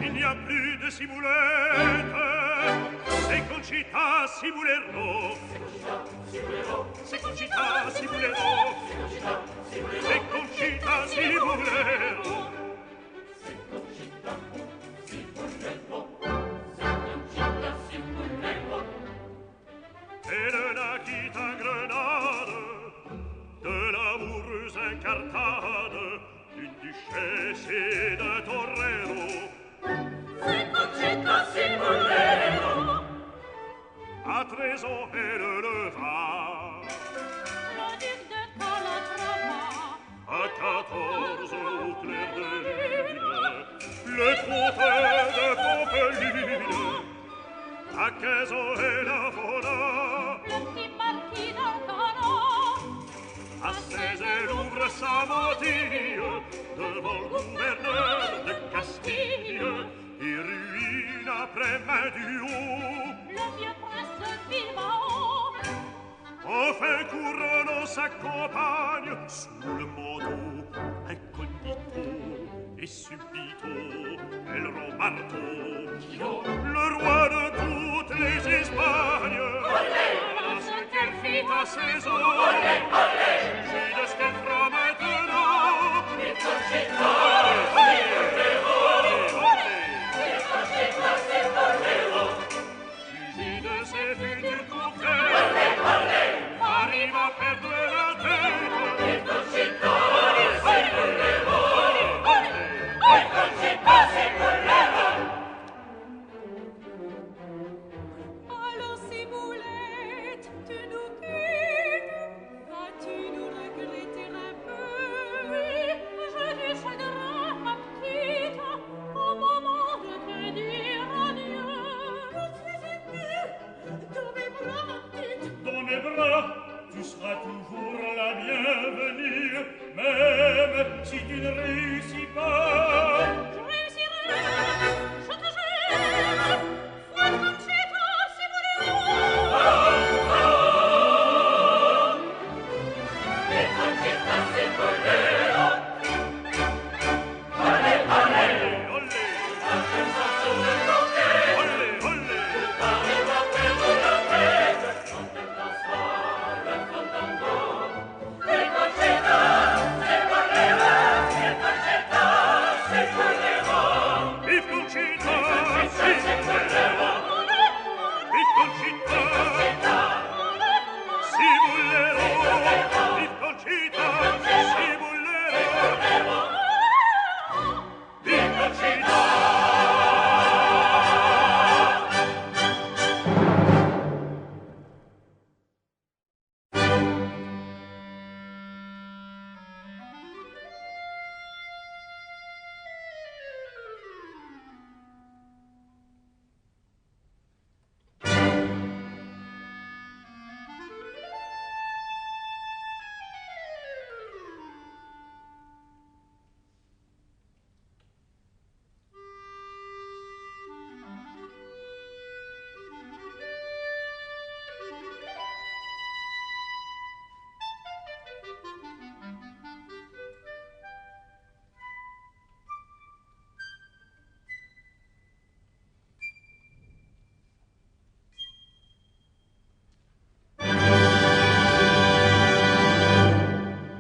Speaker 9: Il n'y a plus de ciboulette. C'est Conchita Ciboulero. C'est Conchita Ciboulero. C'est Conchita Ciboulero. Elle naquit en Grenade, de l'amoureuse incartade d'une duchesse et d'un torero.
Speaker 7: C'est Conchita Ciboulero.
Speaker 9: À 13 ans, elle leva.
Speaker 7: Le duc de Calatrava.
Speaker 9: À 14 au clair de lune, le comte de Pompeline. À 15 ans, elle avola.
Speaker 7: Le petit marquis d'Ancona.
Speaker 9: À 16, elle ouvre sa mantille devant le gouverneur de Castille et ruine après main du haut
Speaker 7: Le vieux prince de Bilbao.
Speaker 9: Enfin couronnant sa campagne sous le manteau incognito et subito elle remarque le roi de toutes les Espagnes. Voilà ce qu'elle fit à 16 ans. Jugez de ce qu'elle fera maintenant. Jugez de ses futurs contraires. Arrive à perdre la tête.
Speaker 7: Alors Ciboulette, tu nous quittes. Vas-tu nous regretter un peu? J'ai du chagrin, ma petite, au moment de te dire adieu. Je suis émue dans mes bras, ma petite.
Speaker 9: Dans mes bras, tu seras toujours la bienvenue, même si tu ne réussis pas.
Speaker 7: Je réussirai, je te jure. Foi de Conchita Ciboulero.
Speaker 9: Vive Conchita, Ciboulero. Vive Conchita, Ciboulero. Vive Conchita, Ciboulero. Vive Conchita.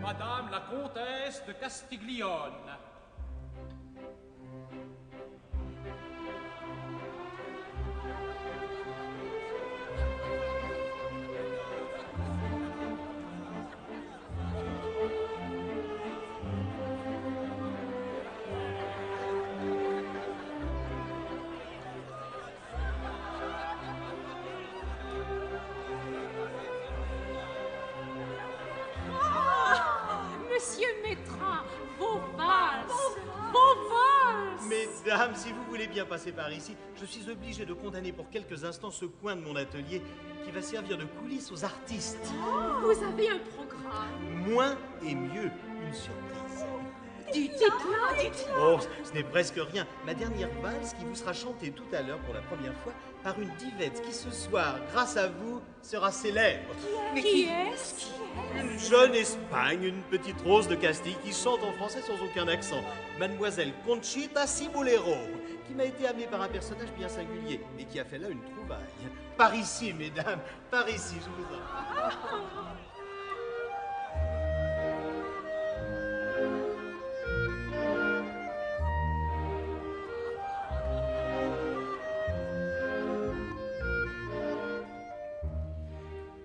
Speaker 8: Madame la comtesse de Castiglione.
Speaker 5: Monsieur Métrin, vos valses, vos valses.
Speaker 3: Mesdames, si vous voulez bien passer par ici, je suis obligé de condamner pour quelques instants ce coin de mon atelier qui va servir de coulisses aux artistes.
Speaker 5: Vous avez un programme.
Speaker 3: Moins et mieux, une surprise.
Speaker 16: Oh, ce n'est presque rien. Ma dernière valse qui vous sera chantée tout à l'heure pour la première fois par une divette qui ce soir, grâce à vous, sera célèbre.
Speaker 7: Mais qui est-ce?
Speaker 16: Une jeune Espagne, une petite rose de Castille qui chante en français sans aucun accent. Mademoiselle Conchita Cibolero, qui m'a été amenée par un personnage bien singulier et qui a fait là une trouvaille. Par ici, mesdames, par ici, je vous en prie.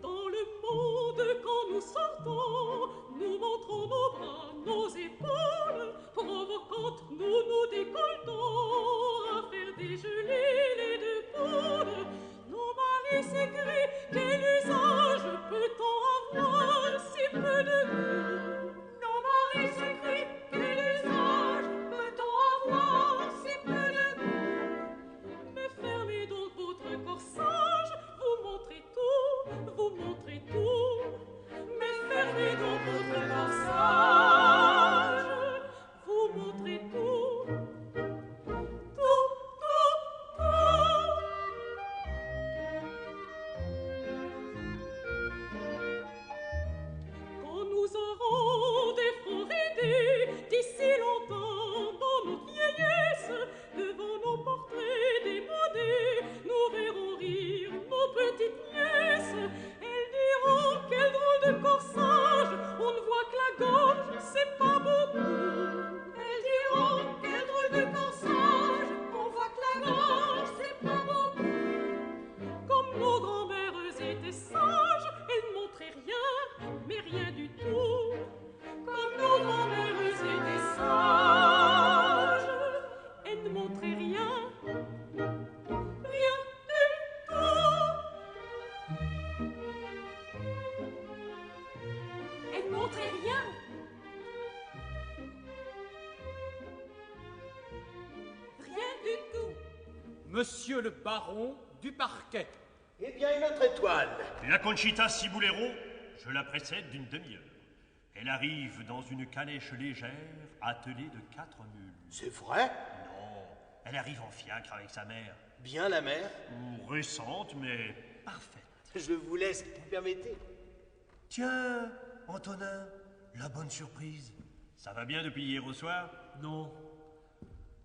Speaker 7: Dans le monde, quand nous sortons, nous montrons nos bras, nos épaules, provocantes, nous nous décolletons à faire dégeler les deux pôles. Nos maris s'écrient, quel usage peut-on avoir si peu de goût? Nos maris s'écrient, quel usage peut-on avoir si peu de goût? Mais fermez donc votre corsage, vous montrez tout, vous montrez tout. Mais fermez donc votre corsage, vous montrez tout, tout, tout, tout. Quand nous aurons des francs aidés, d'ici longtemps dans notre vieillesse, devant nos portraits démodés, nous verrons rire nos petites nièces. Elles diront quel drôle de corsage, on ne voit que la gorge, c'est pas beaucoup. Elles diront quel drôle de corsage, on voit que la gorge, c'est pas beaucoup. Comme nos grand-mères étaient sages, elles ne montraient rien, mais rien du tout. Comme nos grand-mères étaient sages, elles ne montraient rien, rien du tout. Elles ne montraient rien. Rien du tout.
Speaker 8: Monsieur le baron du parquet.
Speaker 16: Eh bien, une autre étoile.
Speaker 9: La Conchita Cibolero, je la précède d'une demi-heure. Elle arrive dans une calèche légère, attelée de 4 mules.
Speaker 16: C'est vrai?
Speaker 9: Non, elle arrive en fiacre avec sa mère.
Speaker 16: Bien la mère?
Speaker 9: Récente, mais parfaite.
Speaker 16: Je vous laisse, vous permettez.
Speaker 9: Tiens, Antonin, la bonne surprise. Ça va bien depuis hier au soir?
Speaker 6: Non,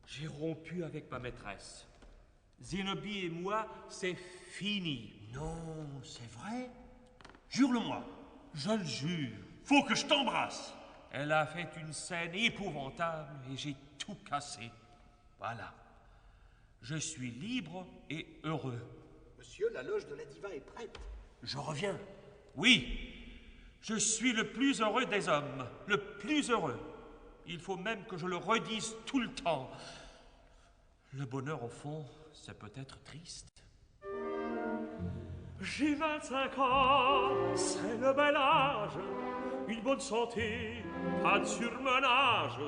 Speaker 6: j'ai rompu avec ma maîtresse. Zénobie et moi, c'est fini.
Speaker 9: Non, c'est vrai? Jure-le-moi.
Speaker 6: Je le jure.
Speaker 9: Faut que je t'embrasse.
Speaker 6: Elle a fait une scène épouvantable et j'ai tout cassé. Voilà. Je suis libre et heureux.
Speaker 16: Monsieur, la loge de la diva est prête.
Speaker 9: Je reviens.
Speaker 6: Oui, je suis le plus heureux des hommes, le plus heureux. Il faut même que je le redise tout le temps. Le bonheur, au fond, c'est peut-être triste.
Speaker 2: J'ai 25 ans, c'est le bel âge, une bonne santé, pas de surmenage.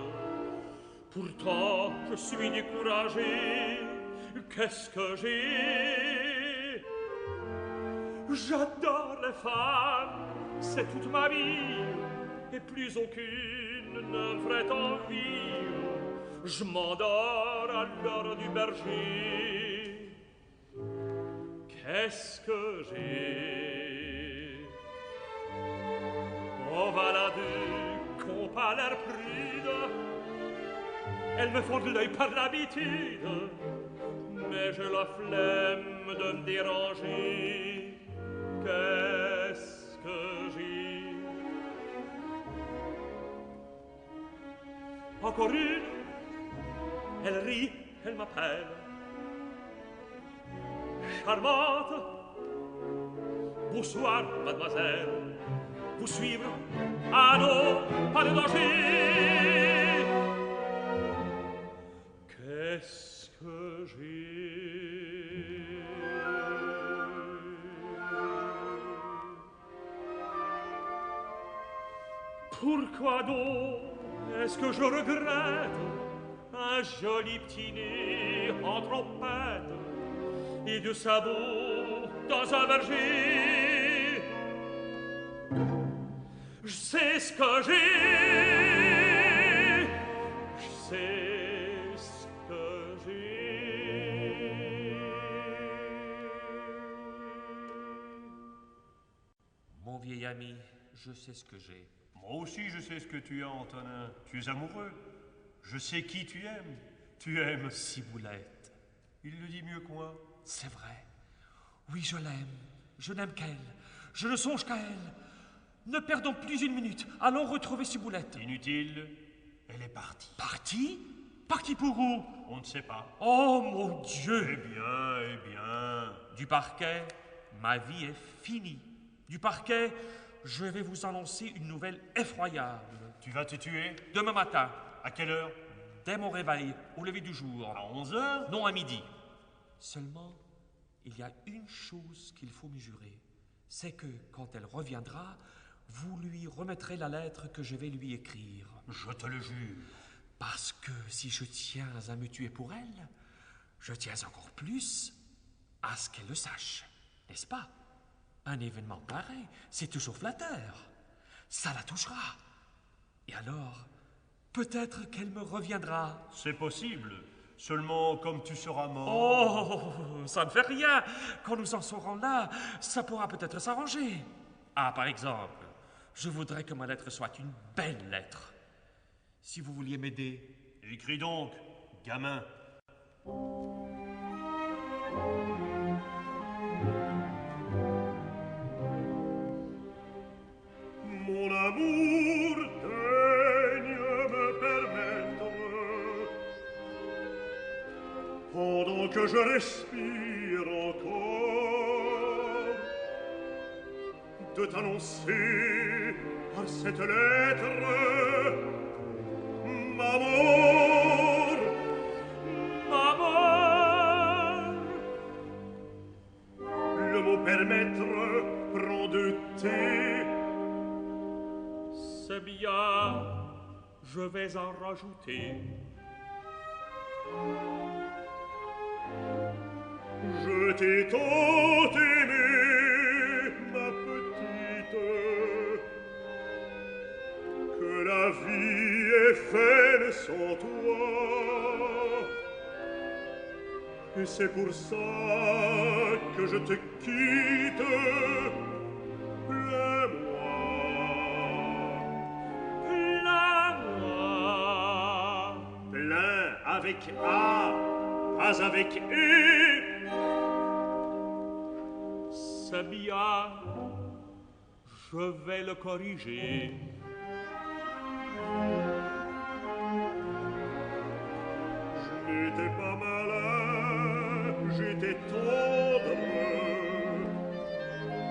Speaker 2: Pourtant, je suis découragé, qu'est-ce que j'ai? J'adore les femmes, c'est toute ma vie, et plus aucune ne ferait envie. Je m'endors à l'heure du berger. Qu'est-ce que j'ai? On va la qu'on pas l'air prude. Elles me font de l'œil par l'habitude, mais j'ai la flemme de me déranger. Qu'est-ce que j'ai? Encore une, elle rit, elle m'appelle. Charmante, bonsoir, mademoiselle. Vous suivre? Ah non, pas de danger. Qu'est-ce que j'ai? Pourquoi donc est-ce que je regrette un joli petit nez en trompette et de sabots dans un verger? Je sais ce que j'ai,
Speaker 6: ami, je sais ce que j'ai.
Speaker 9: Moi aussi, je sais ce que tu as, Antonin. Tu es amoureux. Je sais qui tu aimes. Tu aimes
Speaker 6: Ciboulette.
Speaker 9: Il le dit mieux que moi.
Speaker 6: C'est vrai. Oui, je l'aime. Je n'aime qu'elle. Je ne songe qu'à elle. Ne perdons plus une minute. Allons retrouver Ciboulette.
Speaker 9: Inutile. Elle est partie.
Speaker 6: Partie? Partie pour où?
Speaker 9: On ne sait pas.
Speaker 6: Oh, mon Dieu!
Speaker 9: Eh bien.
Speaker 6: Du parquet, ma vie est finie. Du parquet, je vais vous annoncer une nouvelle effroyable.
Speaker 9: Tu vas te tuer?
Speaker 6: Demain matin.
Speaker 9: À quelle heure?
Speaker 6: Dès mon réveil, au lever du jour.
Speaker 9: À 11h?
Speaker 6: Non, à midi. Seulement, il y a une chose qu'il faut mesurer. C'est que, quand elle reviendra, vous lui remettrez la lettre que je vais lui écrire.
Speaker 9: Je te le jure.
Speaker 6: Parce que si je tiens à me tuer pour elle, je tiens encore plus à ce qu'elle le sache. N'est-ce pas? Un événement pareil, c'est toujours flatteur. Ça la touchera. Et alors, peut-être qu'elle me reviendra.
Speaker 9: C'est possible. Seulement, comme tu seras mort...
Speaker 6: Oh, ça ne fait rien. Quand nous en serons là, ça pourra peut-être s'arranger. Ah, par exemple, je voudrais que ma lettre soit une belle lettre. Si vous vouliez m'aider...
Speaker 9: Écris donc, gamin.
Speaker 2: Mon amour, daigne me permettre, pendant que je respire encore, de t'annoncer par cette lettre ma mort, ma mort. Le mot permettre prend de thé.
Speaker 6: C'est bien, je vais en rajouter.
Speaker 2: Je t'ai tant aimée, ma petite, que la vie est faite sans toi. Et c'est pour ça que je te quitte. Plains-moi,
Speaker 6: Plains-moi.
Speaker 2: plains avec A, pas avec E.
Speaker 6: C'est bien, je vais le corriger.
Speaker 2: Je n'étais pas malin, j'étais tendre.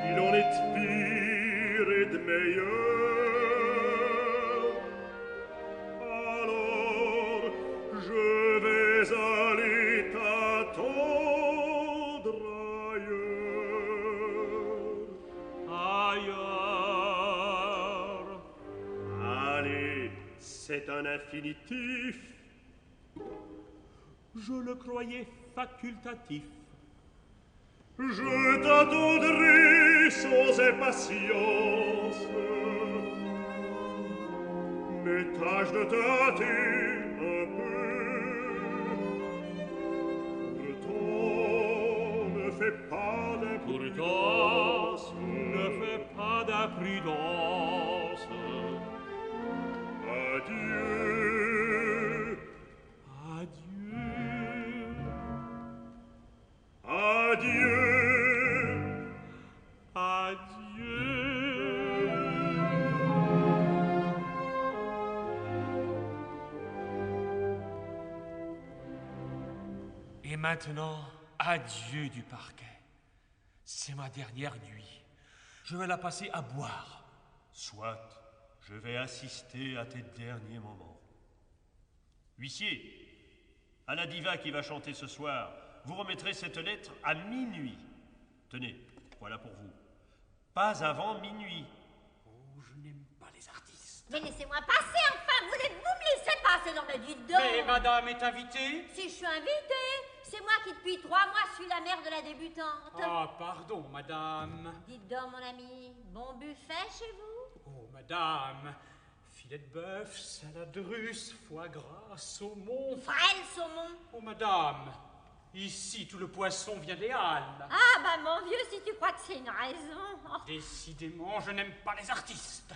Speaker 2: Il en est pire et de meilleur. Alors, je vais aller t'attendre
Speaker 6: Ailleurs.
Speaker 2: Allez, c'est un infinitif.
Speaker 6: Je le croyais facultatif.
Speaker 2: Je t'attendrai sans impatience, mais tâche de tâter un peu. Pourtant, ne fais pas d'imprudence.
Speaker 6: Ne fais pas d'imprudence.
Speaker 2: Adieu.
Speaker 6: Adieu.
Speaker 2: Adieu.
Speaker 6: Adieu. Et maintenant, adieu du parquet. C'est ma dernière nuit. Je vais la passer à boire.
Speaker 9: Soit, je vais assister à tes derniers moments. Huissier, à la diva qui va chanter ce soir, vous remettrez cette lettre à minuit. Tenez, voilà pour vous. Pas avant minuit.
Speaker 6: Oh, je n'aime pas les artistes.
Speaker 13: Mais laissez-moi passer, enfin! Voulez-vous me laisser passer dans le dites donc?
Speaker 8: Mais madame est invitée?
Speaker 13: Si je suis invitée, c'est moi qui depuis 3 mois suis la mère de la débutante.
Speaker 8: Ah, pardon, madame.
Speaker 13: Dites donc, mon ami, bon buffet chez vous?
Speaker 8: Oh, madame. Filet de bœuf, salade russe, foie gras, saumon.
Speaker 13: Frêle saumon.
Speaker 8: Oh, madame. Ici, tout le poisson vient des Halles.
Speaker 13: Ah, bah mon vieux, si tu crois que c'est une raison. Oh.
Speaker 8: Décidément, je n'aime pas les artistes.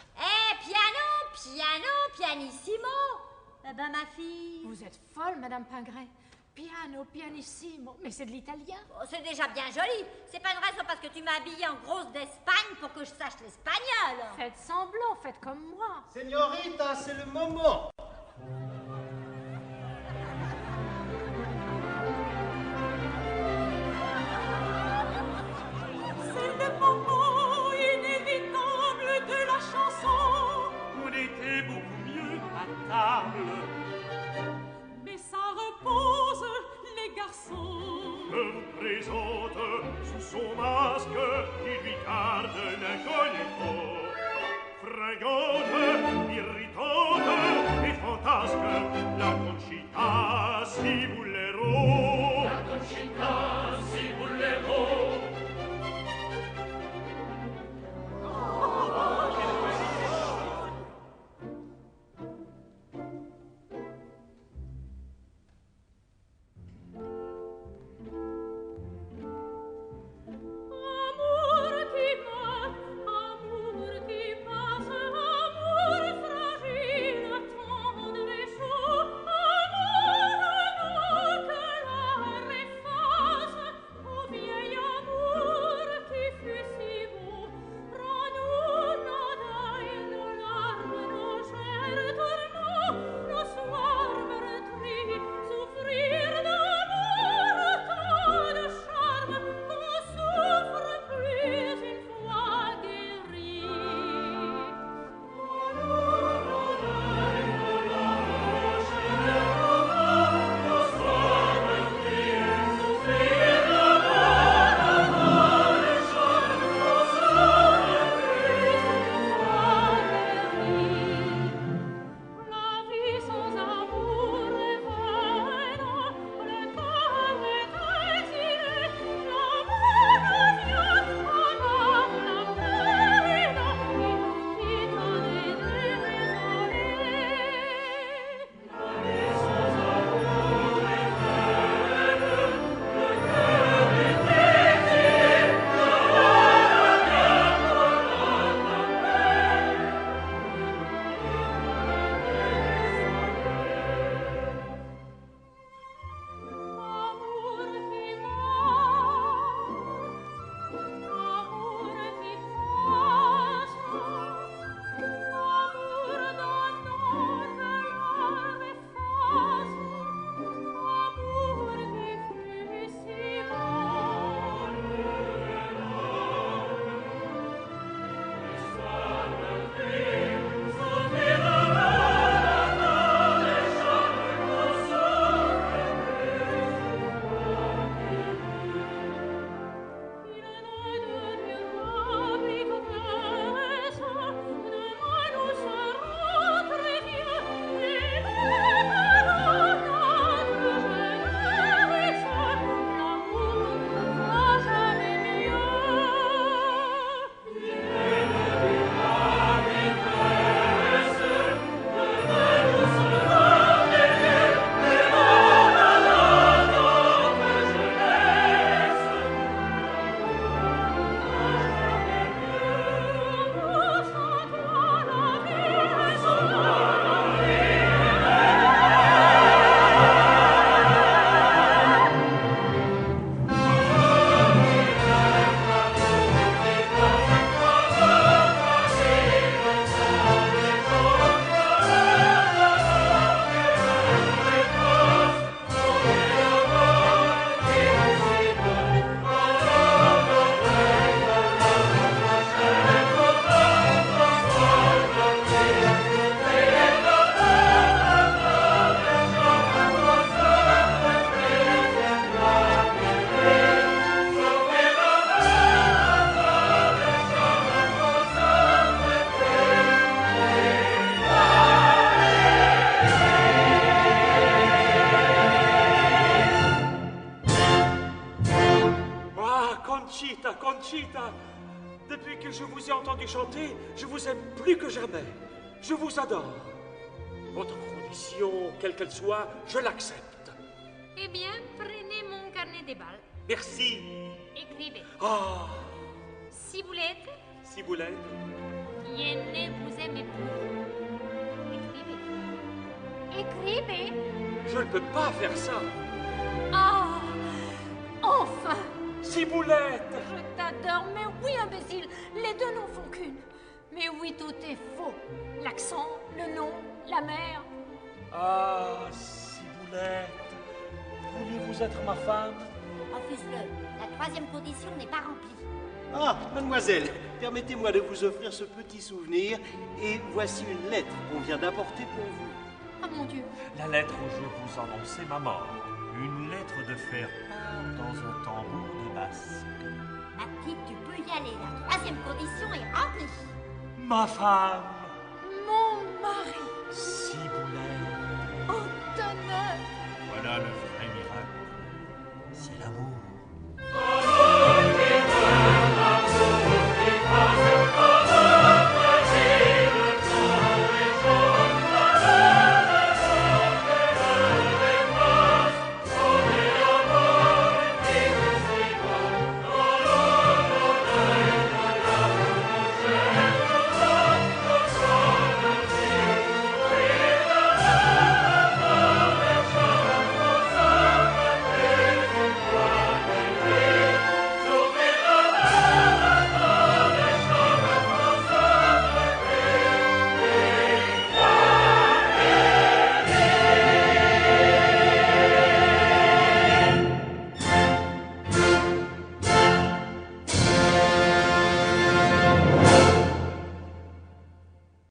Speaker 13: Piano, pianissimo. Eh ben, ma fille.
Speaker 12: Vous êtes folle, Madame Pingret. Piano, pianissimo. Mais c'est de l'italien.
Speaker 13: Oh, c'est déjà bien joli. C'est pas une raison parce que tu m'as habillée en grosse d'Espagne pour que je sache l'espagnol.
Speaker 12: Faites semblant, faites comme moi.
Speaker 16: Señorita, c'est le moment.
Speaker 7: C'est le moment inévitable de la chanson.
Speaker 14: On était beaucoup mieux à table.
Speaker 7: Mais ça repose, les garçons.
Speaker 9: Je vous présente sous son masque qui lui garde l'incognito. Fringante, irritante et fantasque, la Conchita Cibulero. La Conchita Cibulero.
Speaker 6: Conchita, depuis que je vous ai entendu chanter, je vous aime plus que jamais. Je vous adore. Votre condition, quelle qu'elle soit, je l'accepte.
Speaker 12: Eh bien, prenez mon carnet des balles.
Speaker 6: Merci.
Speaker 12: Écrivez.
Speaker 6: Oh,
Speaker 12: Ciboulette,
Speaker 6: Ciboulette.
Speaker 12: qui est né vous aimez plus. Écrivez. Écrivez.
Speaker 6: Je ne peux pas faire ça.
Speaker 12: Ah, enfin.
Speaker 6: Ciboulette.
Speaker 12: Je t'adore, mais oui, imbécile, les deux n'en font qu'une. Mais oui, tout est faux. L'accent, le nom, la mère.
Speaker 6: Ah, Ciboulette. Voulez-vous être ma femme?
Speaker 13: Refuse-le. La troisième condition n'est pas remplie.
Speaker 16: Ah, mademoiselle, permettez-moi de vous offrir ce petit souvenir, et voici une lettre qu'on vient d'apporter pour vous.
Speaker 12: Ah mon Dieu.
Speaker 6: La lettre où je vous annonçais ma mort. Une lettre de faire part dans un tambour de basse.
Speaker 13: Ma petite, tu peux y aller. La troisième condition est remplie.
Speaker 6: Ma femme.
Speaker 12: Mon mari.
Speaker 6: Ciboulette.
Speaker 12: Antonin.
Speaker 6: Voilà le vrai miracle. C'est l'amour.